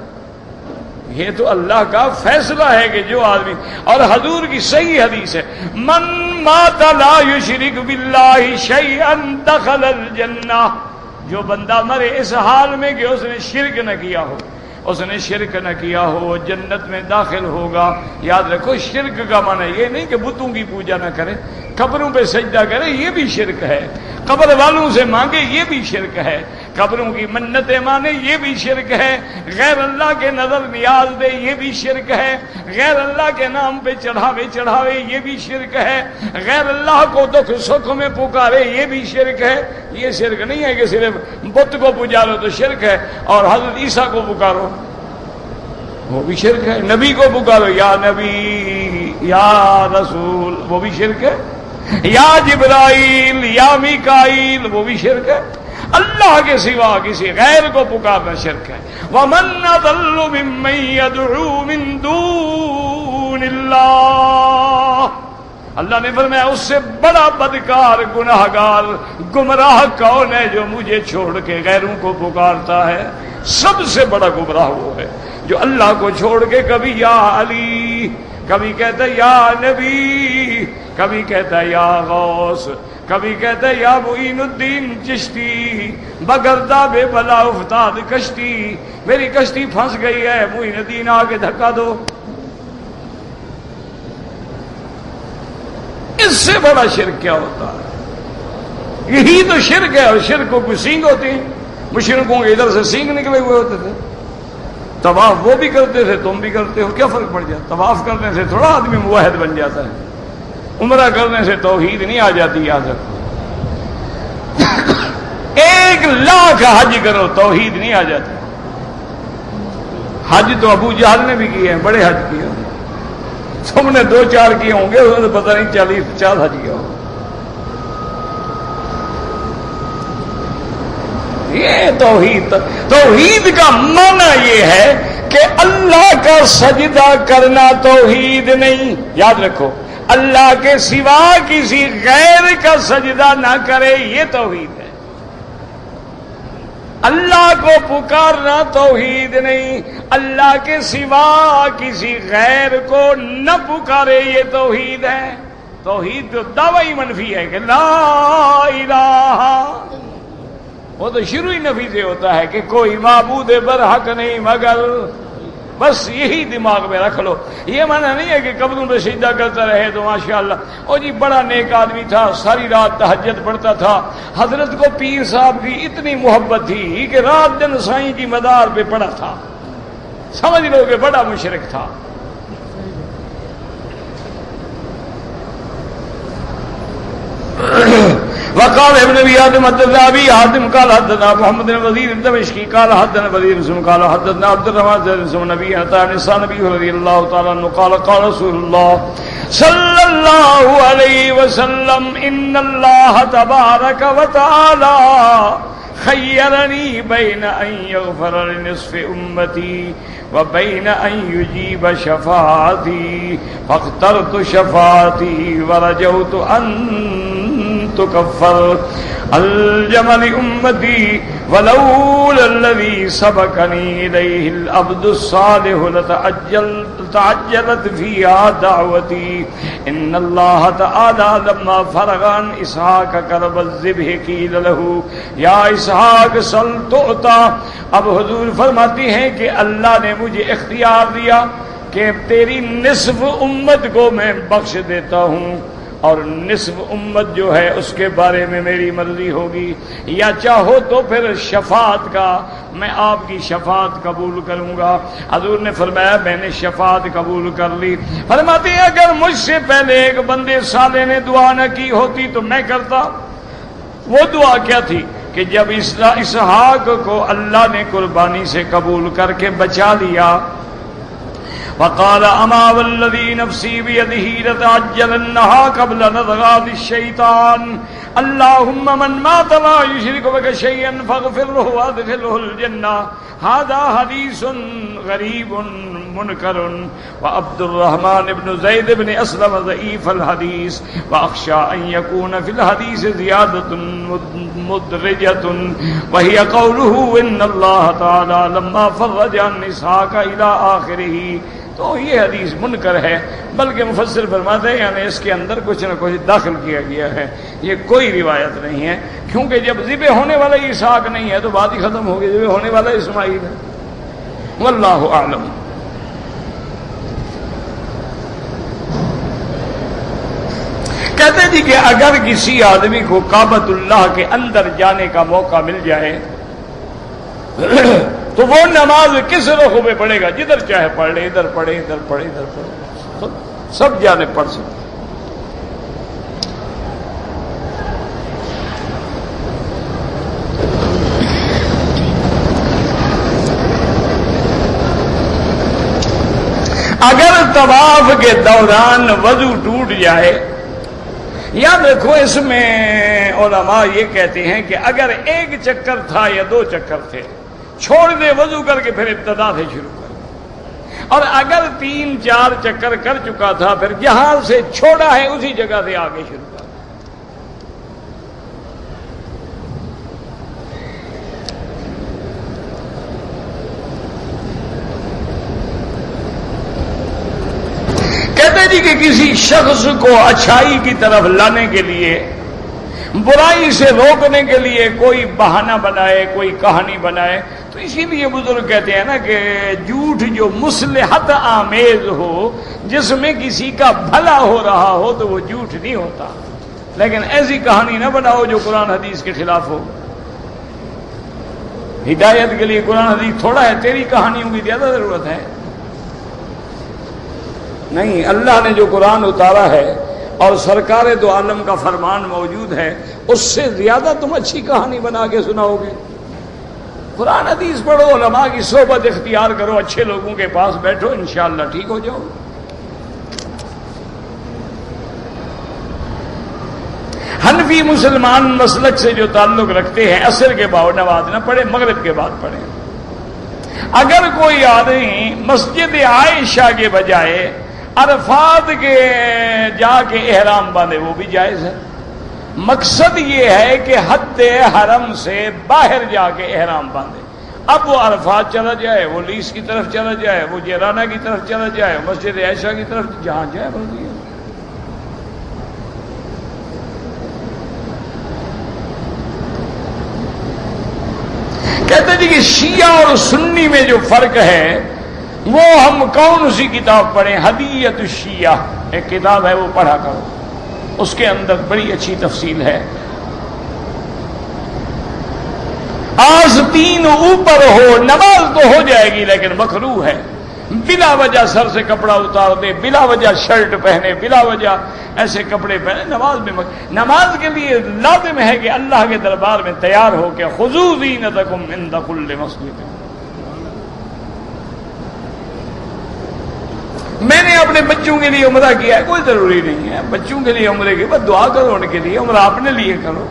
یہ تو اللہ کا فیصلہ ہے کہ جو آدمی، اور حضور کی صحیح حدیث ہے من مات لا یشرک باللہ شیئا دخل الجنہ، جو بندہ مرے اس حال میں کہ اس نے شرک نہ کیا ہو، اس نے شرک نہ کیا ہو، جنت میں داخل ہوگا. یاد رکھو شرک کا معنی یہ نہیں کہ بتوں کی پوجا نہ کرے، قبروں پہ سجدہ کرے یہ بھی شرک ہے، قبر والوں سے مانگے یہ بھی شرک ہے، قبروں کی منتیں مانے یہ بھی شرک ہے، غیر اللہ کے نظر نیاز دے یہ بھی شرک ہے، غیر اللہ کے نام پہ چڑھاوے یہ بھی شرک ہے، غیر اللہ کو دکھ سکھ میں پکارے یہ بھی شرک ہے. یہ شرک نہیں ہے کہ صرف بت کو پجارو تو شرک ہے، اور حضرت عیسیٰ کو پکارو وہ بھی شرک ہے، نبی کو پکارو یا نبی یا رسول وہ بھی شرک ہے، یا جبرائیل یا میکائیل وہ بھی شرک ہے. اللہ کے سوا کسی غیر کو پکارنا شرک ہے. وَمَنْ أَضَلُّ مِمَّن يَدْعُو مِن دُونِ اللَّهِ، اللہ نے فرمایا اس سے بڑا بدکار گناہگار گمراہ کون ہے جو مجھے چھوڑ کے غیروں کو پکارتا ہے؟ سب سے بڑا گمراہ وہ ہے جو اللہ کو چھوڑ کے کبھی یا علی، کبھی کہتا ہے یا نبی، کبھی کہتا ہے یا غوث، کبھی کہتا ہے یا معین الدین چشتی، بگردہ بے بلا افتاد کشتی، میری کشتی پھنس گئی ہے معین الدین آ کے دھکا دو. اس سے بڑا شرک کیا ہوتا ہے؟ یہی تو شرک ہے. اور شرک کو کوئی سینگ ہوتی ہیں، مشرکوں کے ادھر سے سینگ نکلے ہوئے ہوتے تھے. طواف وہ بھی کرتے تھے تم بھی کرتے ہو، کیا فرق پڑ جاتا؟ طواف کرنے سے تھوڑا آدمی موحد بن جاتا ہے، عمرہ کرنے سے توحید نہیں آ جاتی. یاد رکھو 1,00,000 حج کرو توحید نہیں آ جاتی. حج تو ابو جہل نے بھی کیے ہیں، بڑے حج کیے، تم نے 2-4 کیے ہوں گے، انہوں نے پتہ نہیں 40-50 حج کیا ہوگا. یہ توحید کا معنی یہ ہے کہ اللہ کا سجدہ کرنا توحید نہیں. یاد رکھو اللہ کے سوا کسی غیر کا سجدہ نہ کرے یہ توحید ہے. اللہ کو پکارنا توحید نہیں، اللہ کے سوا کسی غیر کو نہ پکارے یہ توحید ہے. توحید تو دعوی منفی ہے کہ لا الہ، وہ تو شروع ہی نفی سے ہوتا ہے کہ کوئی معبود برحق نہیں مگر. بس یہی دماغ میں رکھ لو. یہ معنی نہیں ہے کہ قبروں پہ سجدہ کرتا رہے تو ماشاءاللہ او جی بڑا نیک آدمی تھا، ساری رات تہجد پڑھتا تھا، حضرت کو پیر صاحب کی اتنی محبت تھی کہ رات دن سائیں کی مدار پہ پڑا تھا. سمجھ لو کہ بڑا مشرک تھا. وقال ابن ابي حاتم حدثنا ابي حاتم قال حدثنا محمد بن وزير الدمشقي قال حدثنا وزير بن قال حدثنا عبد الرحمن بن نبي عطاء بن نبي رضي الله تعالى عنه قال قال رسول الله صلى الله عليه وسلم ان الله تبارك وتعالى خيرني بين ان يغفر لنصف امتي وبين ان يجيب شفاعتي فاخترت شفاعتي ورجوت ان تكفر الجمل امتي ولولا الذي سبقني اليه العبد الصالح لتعجلت فيها دعوتي ان الله تعالى لما فرغ عن اسحاق كرب الذبح قيل له يا اسحاق سل تعطى. اب حضور فرماتے ہیں کہ اللہ نے مجھے اختیار دیا کہ تیری نصف امت کو میں بخش دیتا ہوں اور نصف امت جو ہے اس کے بارے میں میری مرضی ہوگی، یا چاہو تو پھر شفاعت کا میں آپ کی شفاعت قبول کروں گا. حضور نے فرمایا میں نے شفاعت قبول کر لی. فرماتے ہیں اگر مجھ سے پہلے ایک بندے صالح نے دعا نہ کی ہوتی تو میں کرتا. وہ دعا کیا تھی کہ جب اسحاق کو اللہ نے قربانی سے قبول کر کے بچا لیا، وقال اما والذي نفسي بيده لتعجلنها قبل نزغات الشيطان اللهم من مات لا يشرك بك شيئا فاغفر له وادخله الجنة. هذا حديث غريب منكر وعبد الرحمن بن زيد بن أسلم ضعيف الحديث وأخشى أن يكون في الحديث زيادة مدرجة وهي قوله إن الله تعالى لما فرج عن إسحاق إلى آخره. تو یہ حدیث منکر ہے، بلکہ مفسر فرماتے ہیں یعنی اس کے اندر کچھ نہ کچھ داخل کیا گیا ہے، یہ کوئی روایت نہیں ہے، کیونکہ جب ذبح ہونے والا اسحاق نہیں ہے تو بات ہی ختم ہو گئی، ذبح ہونے والا اسماعیل ہے. واللہ اعلم. کہتے جی کہ اگر کسی آدمی کو کعبۃ اللہ کے اندر جانے کا موقع مل جائے تو وہ نماز کس رخ میں پڑھے گا؟ جدھر چاہے پڑھ لے، ادھر پڑھے ادھر پڑھے ادھر پڑھے، سب جانے پڑھ سکتے. اگر طواف کے دوران وضو ٹوٹ جائے، یا دیکھو اس میں علماء یہ کہتے ہیں کہ اگر ایک چکر تھا یا دو چکر تھے چھوڑ دے وضو کر کے پھر ابتدا سے شروع کر، اور اگر 3-4 چکر کر چکا تھا پھر جہاں سے چھوڑا ہے اسی جگہ سے آگے شروع کر. کہتے جی کہ کسی شخص کو اچھائی کی طرف لانے کے لیے، برائی سے روکنے کے لیے کوئی بہانہ بنائے، کوئی کہانی بنائے، تو اسی لیے بزرگ کہتے ہیں نا کہ جھوٹ جو مصلحت آمیز ہو، جس میں کسی کا بھلا ہو رہا ہو تو وہ جھوٹ نہیں ہوتا. لیکن ایسی کہانی نہ بناؤ جو قرآن حدیث کے خلاف ہو. ہدایت کے لیے قرآن حدیث تھوڑا ہے، تیری کہانیوں کی زیادہ ضرورت ہے. نہیں، اللہ نے جو قرآن اتارا ہے اور سرکار دو عالم کا فرمان موجود ہے، اس سے زیادہ تم اچھی کہانی بنا کے سناؤ گے. قرآن حدیث پڑھو، علماء کی صحبت اختیار کرو، اچھے لوگوں کے پاس بیٹھو، انشاءاللہ ٹھیک ہو جاؤ. حنفی مسلمان مسلک سے جو تعلق رکھتے ہیں عصر کے بعد نماز نہ پڑھے، مغرب کے بعد پڑھے. اگر کوئی آدمی مسجد عائشہ کے بجائے عرفات کے جا کے احرام باندھے وہ بھی جائز ہے. مقصد یہ ہے کہ حد حرم سے باہر جا کے احرام باندھے. اب وہ عرفات چلا جائے، وہ لیس کی طرف چلا جائے، وہ جیرانہ کی طرف چلا جائے، مسجد عائشہ کی طرف جہاں جائے بلدی. کہتے جی کہ شیعہ اور سنی میں جو فرق ہے وہ ہم کون سی کتاب پڑھیں؟ ہدیت الشیعہ ایک کتاب ہے، وہ پڑھا کرو، اس کے اندر بڑی اچھی تفصیل ہے. آستین اوپر ہو نماز تو ہو جائے گی لیکن مکروہ ہے. بلا وجہ سر سے کپڑا اتار دے، بلا وجہ شرٹ پہنے، بلا وجہ ایسے کپڑے پہنے، نماز کے لیے لازم ہے کہ اللہ کے دربار میں تیار ہو کے خذوا زینتکم عند کل مسجد۔ میں نے اپنے بچوں کے لیے عمرہ کیا ہے، کوئی ضروری نہیں ہے بچوں کے لیے عمرے کی، بس دعا کرو ان کے لیے، عمرہ اپنے لیے کرو،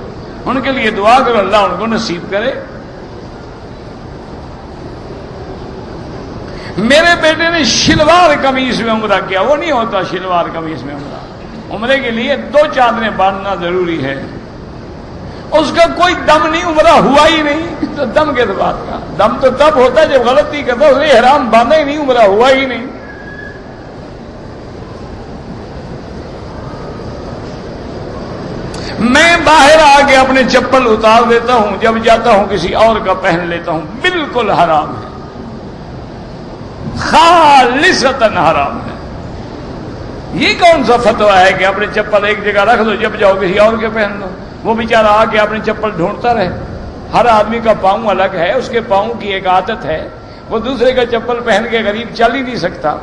ان کے لیے دعا کرو اللہ ان کو نصیب کرے۔ میرے بیٹے نے شلوار قمیص میں عمرہ کیا، وہ نہیں ہوتا شلوار قمیص میں عمرہ، عمرے کے لیے 2 چادریں باندھنا ضروری ہے، اس کا کوئی دم نہیں، عمرہ ہوا ہی نہیں، تو دم کے بات کا دم تو تب ہوتا ہے جب غلطی کرتا، اس نے احرام باندھا ہی نہیں، عمرہ ہوا ہی نہیں۔ میں باہر آ کے اپنے چپل اتار دیتا ہوں، جب جاتا ہوں کسی اور کا پہن لیتا ہوں، بالکل حرام ہے، خالصتاً حرام ہے۔ یہ کون سا فتویٰ ہے کہ اپنے چپل ایک جگہ رکھ دو، جب جاؤ کسی اور کے پہن دو؟ وہ بیچارہ آ کے اپنی چپل ڈھونڈتا رہے۔ ہر آدمی کا پاؤں الگ ہے، اس کے پاؤں کی ایک عادت ہے، وہ دوسرے کا چپل پہن کے غریب چل ہی نہیں سکتا،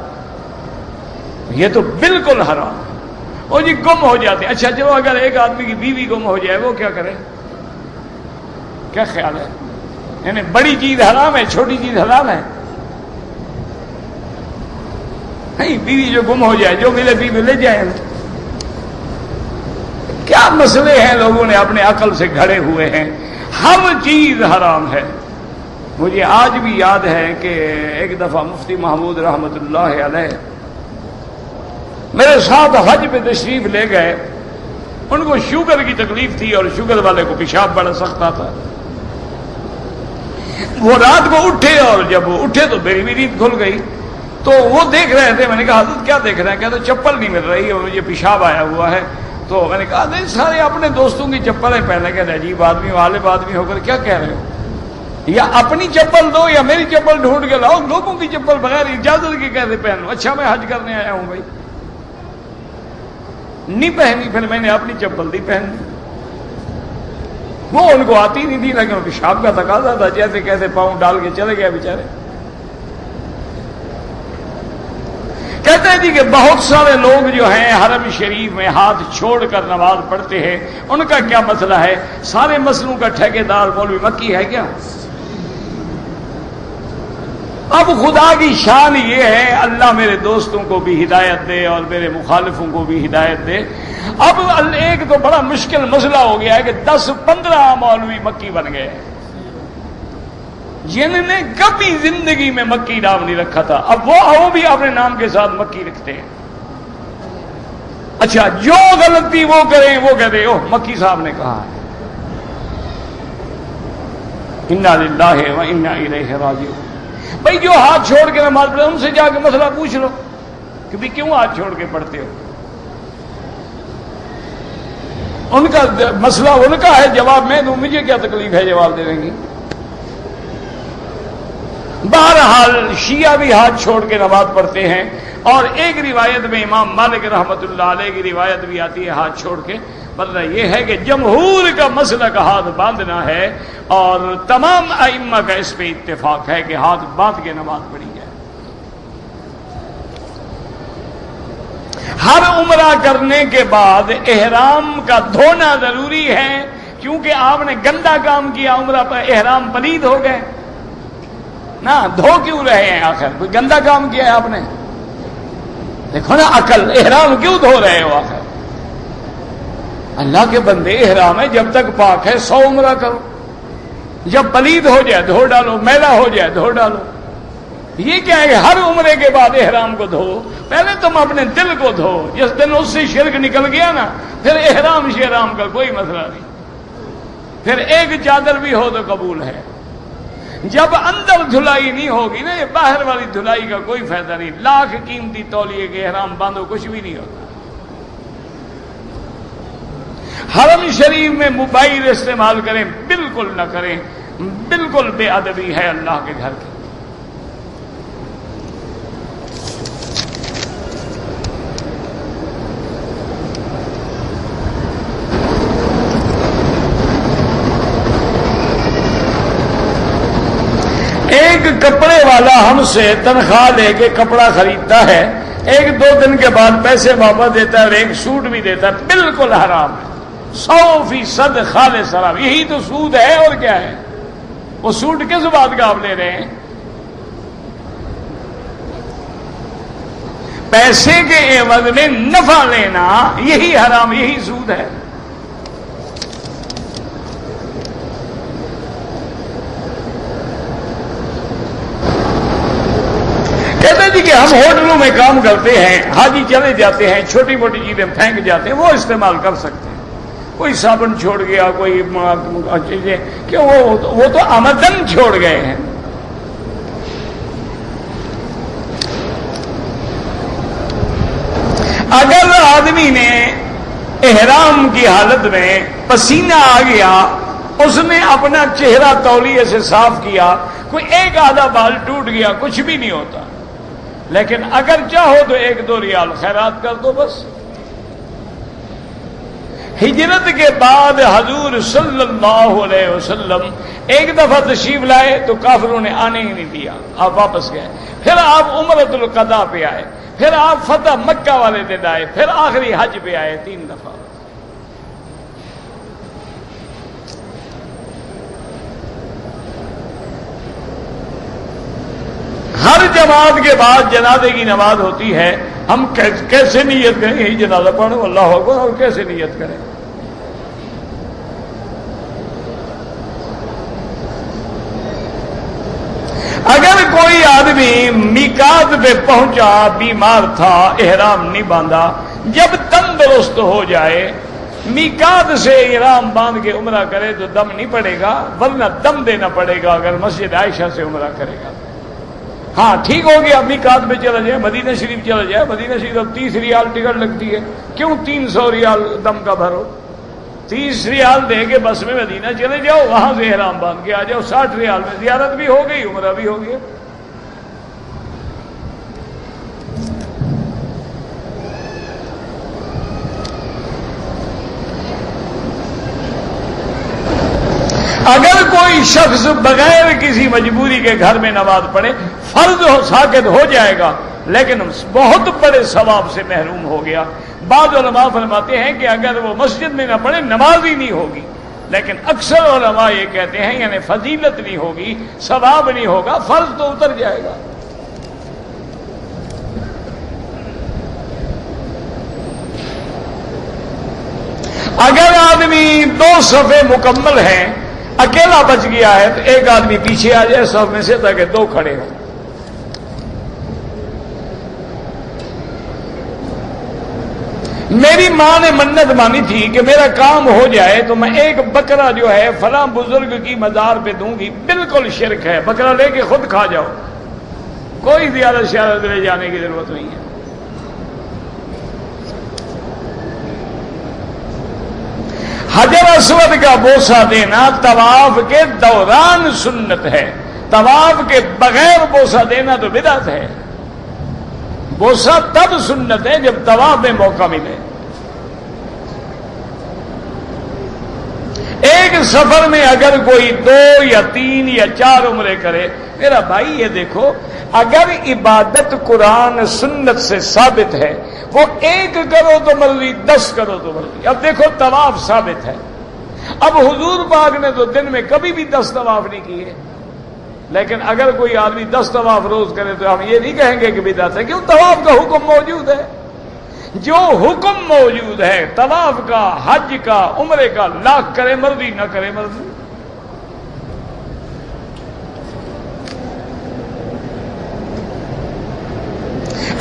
یہ تو بالکل حرام ہے۔ وہ جی گم ہو جاتے ہیں، اچھا چلو اگر ایک آدمی کی بیوی گم ہو جائے وہ کیا کرے؟ کیا خیال ہے؟ یعنی بڑی چیز حرام ہے، چھوٹی چیز حرام ہے؟ نہیں، بیوی جو گم ہو جائے، جو ملے بیوی لے جائیں۔ کیا مسئلے ہیں لوگوں نے اپنے عقل سے گھڑے ہوئے ہیں، ہر چیز حرام ہے۔ مجھے آج بھی یاد ہے کہ ایک دفعہ مفتی محمود رحمت اللہ علیہ میرے ساتھ حج پہ تشریف لے گئے، ان کو شوگر کی تکلیف تھی اور شوگر والے کو پیشاب بڑا سخت آتا۔ وہ رات کو اٹھے اور جب وہ اٹھے تو میری بھی نیند کھل گئی، تو وہ دیکھ رہے تھے۔ میں نے کہا حضرت کیا دیکھ رہے ہیں؟ کہتے چپل نہیں مل رہی ہے، مجھے پیشاب آیا ہوا ہے۔ تو میں نے کہا نہیں، سارے اپنے دوستوں کی چپلیں پہنے، کہتے عجیب آدمی، غالب آدمی ہو کر کیا کہہ رہے ہو؟ یا اپنی چپل دو یا میری چپل ڈھونڈ کے لاؤ، لوگوں کی چپل بغیر اجازت کے کیسے پہن لو؟ اچھا میں حج کرنے آیا ہوں بھائی، نہیں پہنی، پھر میں نے اپنی چپل دی پہن لی۔ وہ ان کو آتی نہیں تھی، لیکن پیشاب کا تقاضا تھا، جیسے کیسے پاؤں ڈال کے چلے گئے بیچارے۔ کہتے ہیں جی کہ بہت سارے لوگ جو ہیں حرم شریف میں ہاتھ چھوڑ کر نماز پڑھتے ہیں، ان کا کیا مسئلہ ہے؟ سارے مسئلوں کا ٹھیکیدار مولوی مکی ہے کیا؟ اب خدا کی شان یہ ہے، اللہ میرے دوستوں کو بھی ہدایت دے اور میرے مخالفوں کو بھی ہدایت دے۔ اب ایک تو بڑا مشکل مسئلہ ہو گیا ہے کہ 10-15 مولوی مکی بن گئے، جن نے کبھی زندگی میں مکی نام نہیں رکھا تھا، اب وہ بھی اپنے نام کے ساتھ مکی رکھتے ہیں۔ اچھا جو غلطی وہ کریں وہ کہتے ہیں اوہ مکی صاحب نے کہا ہے، انا للہ و انا الیہ راجعون۔ بھائی جو ہاتھ چھوڑ کے نماز پڑھے ان سے جا کے مسئلہ پوچھ لو کہ بھی کیوں ہاتھ چھوڑ کے پڑھتے ہو؟ ان کا مسئلہ ان کا ہے، جواب میں دوں، مجھے کیا تکلیف ہے جواب دینے کی؟ بہرحال شیعہ بھی ہاتھ چھوڑ کے نماز پڑھتے ہیں، اور ایک روایت میں امام مالک رحمت اللہ علیہ کی روایت بھی آتی ہے ہاتھ چھوڑ کے۔ مطلب یہ ہے کہ جمہور کا مسئلہ کا ہاتھ باندھنا ہے، اور تمام ائمہ کا اس پہ اتفاق ہے کہ ہاتھ باندھ کے نماز پڑھی جائے۔ ہر عمرہ کرنے کے بعد احرام کا دھونا ضروری ہے، کیونکہ آپ نے گندا کام کیا، عمرہ پر احرام پلید ہو گئے نا، دھو کیوں رہے ہیں؟ آخر کوئی گندا کام کیا ہے آپ نے؟ دیکھو نا عقل، احرام کیوں دھو رہے ہو آخر؟ اللہ کے بندے احرام ہے، جب تک پاک ہے 100 عمرہ کرو، جب پلید ہو جائے دھو ڈالو، میلا ہو جائے دھو ڈالو۔ یہ کیا ہے کہ ہر عمرے کے بعد احرام کو دھو؟ پہلے تم اپنے دل کو دھو، جس دن اس سے شرک نکل گیا نا، پھر احرام شہرام کا کوئی مسئلہ نہیں، پھر ایک چادر بھی ہو تو قبول ہے۔ جب اندر دھلائی نہیں ہوگی نا، یہ باہر والی دھلائی کا کوئی فائدہ نہیں، لاکھ قیمتی تولیے کے احرام باندھو کچھ بھی نہیں ہوتا۔ حرم شریف میں موبائل استعمال کریں بالکل نہ کریں، بالکل بے ادبی ہے اللہ کے گھر کی۔ ایک ایک کپڑے والا ہم سے تنخواہ لے کے کپڑا خریدتا ہے، 1-2 دن کے بعد پیسے واپس دیتا ہے اور ایک سوٹ بھی دیتا ہے، بالکل حرام ہے، 100% خالص حرام۔ یہی تو سود ہے اور کیا ہے؟ وہ سوٹ کس بات کا آپ لے رہے ہیں؟ پیسے کے عوض میں نفع لینا، یہی حرام، یہی سود ہے۔ کہتے ہیں جی کہ ہم ہوٹلوں میں کام کرتے ہیں، حاجی چلے جاتے ہیں، چھوٹی موٹی چیزیں پھینک جاتے ہیں، وہ استعمال کر سکتے ہیں، کوئی صابن چھوڑ گیا، کوئی چیزیں، کہ وہ تو آمدن چھوڑ گئے ہیں۔ اگر آدمی نے احرام کی حالت میں پسینہ آ گیا، اس نے اپنا چہرہ تولیے سے صاف کیا، کوئی 1-آدھا بال ٹوٹ گیا، کچھ بھی نہیں ہوتا، لیکن اگر چاہو تو 1-2 ریال خیرات کر دو بس۔ ہجرت کے بعد حضور صلی اللہ علیہ وسلم ایک دفعہ تشریف لائے تو کافروں نے آنے ہی نہیں دیا، آپ واپس گئے، پھر آپ عمرۃ القضاء پہ آئے، پھر آپ فتح مکہ والے دن آئے، پھر آخری حج پہ آئے، 3 دفعہ۔ ہر جماعت کے بعد جنازے کی نماز ہوتی ہے، ہم کیسے نیت کریں؟ یہی جنازہ پڑھو، اللہ اکبر، اور کیسے نیت کریں؟ اگر کوئی آدمی میقات پہ پہنچا، بیمار تھا، احرام نہیں باندھا، جب تندرست ہو جائے میقات سے احرام باندھ کے عمرہ کرے تو دم نہیں پڑے گا، ورنہ دم دینا پڑے گا اگر مسجد عائشہ سے عمرہ کرے گا۔ ہاں ٹھیک ہو گیا، میقات میں چلا جائے، مدینہ شریف چلا جائے، مدینہ شریف اب 30 ریال ٹکٹ لگتی ہے، کیوں 300 ریال دم کا بھرو؟ 30 ریال دے کے بس میں مدینہ چلے جاؤ، وہاں سے احرام باندھ کے آ جاؤ، 60 ریال میں زیارت بھی ہو گئی، عمرہ بھی ہو گیا۔ اگر کوئی شخص بغیر کسی مجبوری کے گھر میں نماز پڑھے، فرض ساقط ہو جائے گا، لیکن بہت بڑے ثواب سے محروم ہو گیا۔ بعض علماء فرماتے ہیں کہ اگر وہ مسجد میں نہ پڑھے نماز ہی نہیں ہوگی، لیکن اکثر علماء یہ کہتے ہیں یعنی فضیلت نہیں ہوگی، ثواب نہیں ہوگا، فرض تو اتر جائے گا۔ اگر آدمی 2 صفیں مکمل ہیں، اکیلا بچ گیا ہے تو ایک آدمی پیچھے آ جائے صف میں سے تاکہ 2 کھڑے ہوں۔ میری ماں نے منت مانی تھی کہ میرا کام ہو جائے تو میں ایک بکرا جو ہے فلاں بزرگ کی مزار پہ دوں گی، بالکل شرک ہے، بکرا لے کے خود کھا جاؤ، کوئی زیادہ شہادت لے جانے کی ضرورت نہیں ہے۔ حجر اسود کا بوسہ دینا طواف کے دوران سنت ہے، طواف کے بغیر بوسہ دینا تو بدعت ہے۔ بوسہ تب سنت ہے جب طواف میں موقع ملے۔ ایک سفر میں اگر کوئی 2 یا 3 یا 4 عمرے کرے، میرا بھائی یہ دیکھو، اگر عبادت قرآن سنت سے ثابت ہے، وہ 1 کرو تو مرضی، 10 کرو تو مرضی۔ اب دیکھو طواف ثابت ہے، اب حضور پاک نے تو دن میں کبھی بھی 10 طواف نہیں کیے، لیکن اگر کوئی آدمی 10 طواف روز کرے تو ہم یہ نہیں کہیں گے کہ بدعت ہے، کیوں؟ طواف کا حکم موجود ہے۔ جو حکم موجود ہے طواف کا، حج کا، عمرے کا، لاکھ کرے مرضی، نہ کرے مرضی۔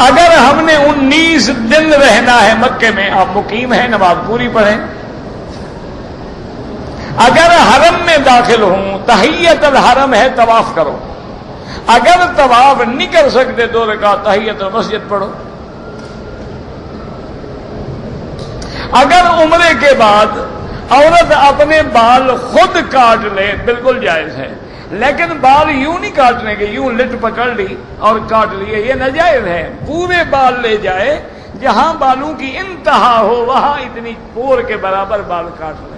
اگر ہم نے 19 دن رہنا ہے مکے میں، آپ مقیم ہیں، نماز پوری پڑھیں۔ اگر حرم میں داخل ہوں، تحیت الحرم ہے، طواف کرو۔ اگر طواف نہیں کر سکتے 2 رکعت تحیت المسجد پڑھو۔ اگر عمرے کے بعد عورت اپنے بال خود کاٹ لے، بالکل جائز ہے، لیکن بال یوں نہیں کاٹنے کے، یوں لٹ پکڑ لی اور کاٹ لیے، یہ ناجائز ہے۔ پورے بال لے جائے، جہاں بالوں کی انتہا ہو وہاں اتنی پور کے برابر بال کاٹ لے۔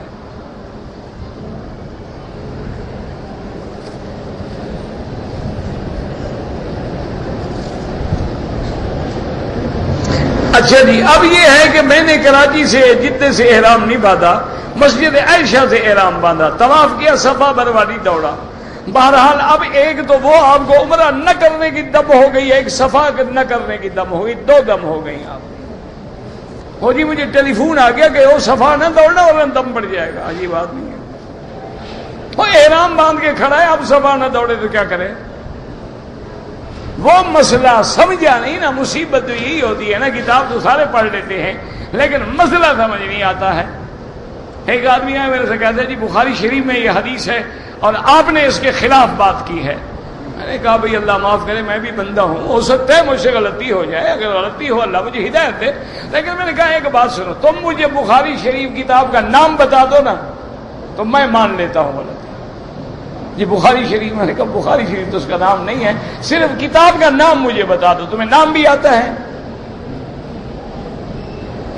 اچھا جی، اب یہ ہے کہ میں نے کراچی سے جدے سے احرام نہیں باندھا، مسجد عائشہ سے احرام باندھا، طواف کیا، صفا مروہ دوڑا۔ بہرحال اب ایک تو وہ آپ کو عمرہ نہ کرنے کی دم ہو گئی، ایک صفا نہ کرنے کی دم ہو گئی، دو دم ہو گئی آپ ہو جی۔ مجھے ٹیلی فون آ گیا کہ وہ صفا نہ دوڑنا اور دم پڑ جائے گا۔ یہ بات نہیں ہے، وہ احرام باندھ کے کھڑا ہے، اب صفا نہ دوڑے تو کیا کرے؟ وہ مسئلہ سمجھا نہیں نا۔ مصیبت تو یہی ہوتی ہے نا، کتاب تو سارے پڑھ لیتے ہیں لیکن مسئلہ سمجھ نہیں آتا ہے۔ ایک آدمی آئے میرے سے کہتے ہیں جی بخاری شریف میں یہ حدیث ہے اور آپ نے اس کے خلاف بات کی ہے۔ میں نے کہا بھئی اللہ معاف کرے، میں بھی بندہ ہوں، ہو سکتا ہے مجھ سے غلطی ہو جائے، اگر غلطی ہو اللہ مجھے ہدایت دے، لیکن میں نے کہا ایک بات سنو، تم مجھے بخاری شریف کتاب کا نام بتا دو نا تو میں مان لیتا ہوں غلطی۔ جی بخاری شریف، میں نے کہا بخاری شریف تو اس کا نام نہیں ہے، صرف کتاب کا نام مجھے بتا دو، تمہیں نام بھی آتا ہے؟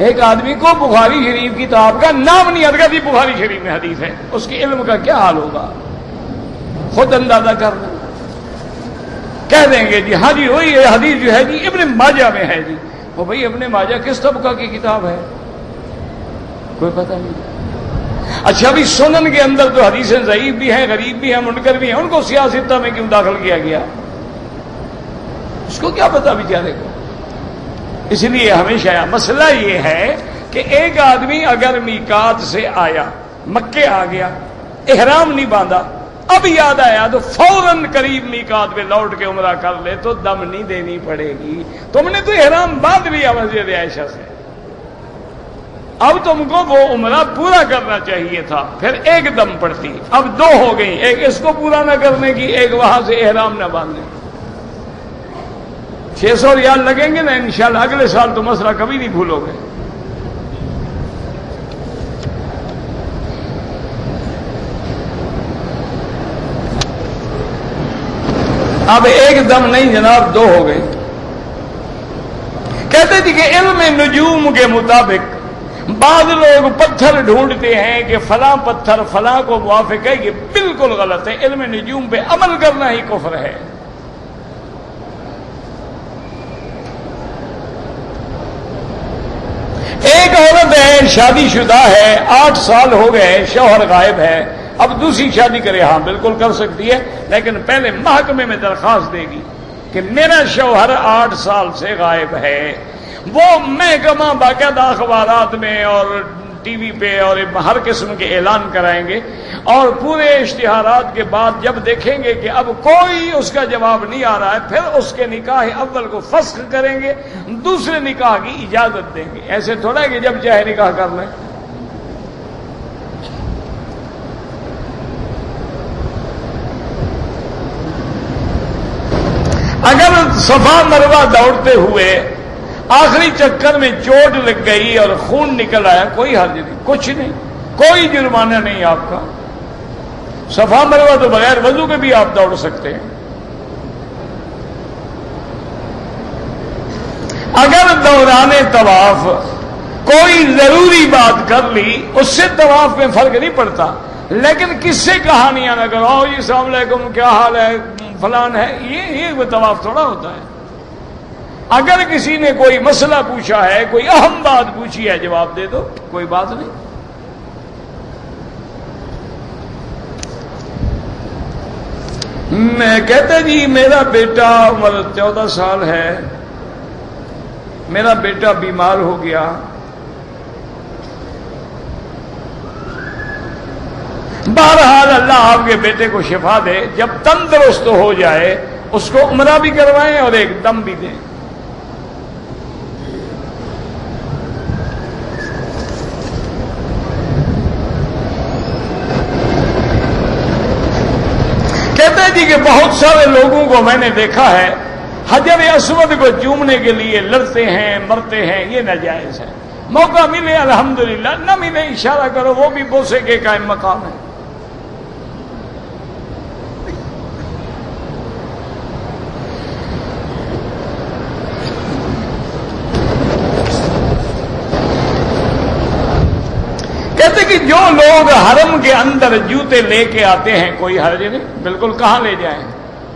ایک آدمی کو بخاری شریف کتاب کا نام نہیں آتا کہ بخاری شریف میں حدیث ہے، اس کے علم کا کیا حال ہوگا؟ خود اندازہ کرنا۔ کہہ دیں گے جی ہاں جی وہی حدیث جو ہے جی ابن ماجہ میں ہے جی، وہ بھائی ابن ماجہ کس طبقہ کی کتاب ہے؟ کوئی پتہ نہیں۔ اچھا بھی سنن کے اندر تو حدیثیں ضعیف بھی ہیں، غریب بھی ہیں، منکر بھی ہیں، ان کو سیاستہ میں کیوں داخل کیا گیا؟ اس کو کیا پتا بیچارے کو؟ اس لیے ہمیشہ مسئلہ یہ ہے کہ ایک آدمی اگر میقات سے آیا، مکے آ گیا، احرام نہیں باندھا، اب یاد آیا تو فوراً قریب میقات پہ لوٹ کے عمرہ کر لے تو دم نہیں دینی پڑے گی۔ تم نے تو احرام باندھ لیا مسجد عائشہ سے، اب تم کو وہ عمرہ پورا کرنا چاہیے تھا، پھر ایک دم پڑتی، اب دو ہو گئی، ایک اس کو پورا نہ کرنے کی، ایک وہاں سے احرام نہ باندھنے کی۔ 600 ریال لگیں گے نا انشاءاللہ، اگلے سال تو مسئلہ کبھی نہیں بھولو گے۔ اب ایک دم نہیں جناب، دو ہو گئے۔ کہتے تھے کہ علم نجوم کے مطابق بعض لوگ پتھر ڈھونڈتے ہیں کہ فلاں پتھر فلاں کو موافق ہے، یہ بالکل غلط ہے۔ علم نجوم پہ عمل کرنا ہی کفر ہے۔ ایک عورت ہے، شادی شدہ ہے، 8 سال ہو گئے، شوہر غائب ہے، اب دوسری شادی کرے، ہاں بالکل کر سکتی ہے، لیکن پہلے محکمے میں درخواست دے گی کہ میرا شوہر 8 سال سے غائب ہے۔ وہ محکمہ باقاعدہ اخبارات میں اور ٹی وی پہ اور ہر قسم کے اعلان کرائیں گے، اور پورے اشتہارات کے بعد جب دیکھیں گے کہ اب کوئی اس کا جواب نہیں آ رہا ہے، پھر اس کے نکاح اول کو فسخ کریں گے، دوسرے نکاح کی اجازت دیں گے۔ ایسے تھوڑا ہے کہ جب چاہے نکاح کر لیں۔ اگر صفا مروہ دوڑتے ہوئے آخری چکر میں چوٹ لگ گئی اور خون نکل آیا، کوئی حرج نہیں، کچھ نہیں، کوئی جرمانہ نہیں آپ کا۔ صفا مروہ تو بغیر وضو کے بھی آپ دوڑ سکتے ہیں۔ اگر دوران طواف کوئی ضروری بات کر لی، اس سے طواف میں فرق نہیں پڑتا، لیکن کس سے کہانیاں نہ کرو جی السلام علیکم کیا حال ہے فلان ہے، یہ طواف تھوڑا ہوتا ہے۔ اگر کسی نے کوئی مسئلہ پوچھا ہے، کوئی اہم بات پوچھی ہے، جواب دے دو، کوئی بات نہیں۔ میں کہتا جی میرا بیٹا عمر 14 سال ہے، میرا بیٹا بیمار ہو گیا، بہرحال اللہ آپ کے بیٹے کو شفا دے، جب تندرست ہو جائے اس کو عمرہ بھی کروائیں اور ایک دم بھی دیں۔ کہتے ہیں جی کہ بہت سارے لوگوں کو میں نے دیکھا ہے حجر اسود کو چومنے کے لیے لڑتے ہیں، مرتے ہیں، یہ ناجائز ہے۔ موقع ملے الحمدللہ، نہ ملے اشارہ کرو، وہ بھی بوسے کے قائم مقام ہے۔ کہتے کہ جو لوگ حرم کے اندر جوتے لے کے آتے ہیں کوئی حرج نہیں، بالکل، کہاں لے جائیں،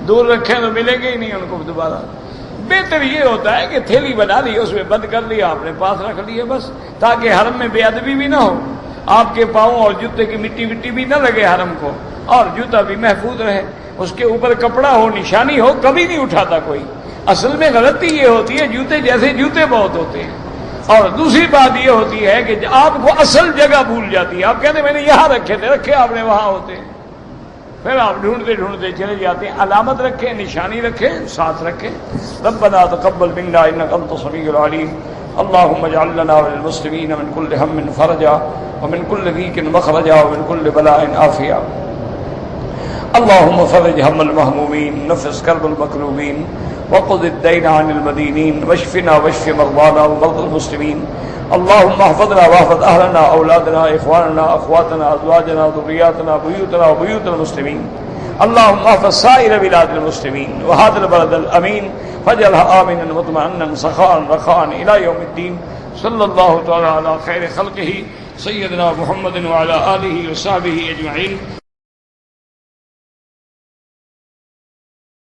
دور رکھیں تو ملیں گے ہی نہیں ان کو دوبارہ۔ بہتر یہ ہوتا ہے کہ تھیلی بنا لی، اس میں بند کر لیا، اپنے پاس رکھ لیے بس، تاکہ حرم میں بے ادبی بھی نہ ہو، آپ کے پاؤں اور جوتے کی مٹی بھی نہ لگے حرم کو، اور جوتا بھی محفوظ رہے، اس کے اوپر کپڑا ہو، نشانی ہو، کبھی نہیں اٹھاتا کوئی۔ اصل میں غلطی یہ ہوتی ہے، جوتے جیسے جوتے بہت ہوتے ہیں، اور دوسری بات یہ ہوتی ہے کہ آپ کو اصل جگہ بھول جاتی ہے، آپ کہتے ہیں میں نے یہاں رکھے تھے، رکھے آپ نے وہاں ہوتے ہیں، پھر آپ ڈھونڈتے چلے جاتے ہیں۔ علامت رکھیں، نشانی رکھیں، ساتھ رکھیں۔ ربنا تقبل منا انك انت السميع العليم، اللهم اجعل لنا وللمسلمين من كل هم فرجا ومن كل ضيق مخرجا ومن كل بلاء عافيا، اللهم فرج هم المهمومين، نفس كرب المكروبين، وقض الدين عن المدينين، واشفنا واشف مرضانا ومرضى المسلمين، اللهم احفظنا واحفظ اهلنا، اولادنا، اخواننا، اخواتنا، ازواجنا، ذرياتنا، بيوتنا وبيوت المسلمين، اللهم احفظ سائر بلاد المسلمين وهذا البلد الامين فاجعلها امنا مطمئنا سخاء رخاء الى يوم الدين، صلى الله تعالى على خير خلقه سيدنا محمد وعلى اله وصحبه اجمعين۔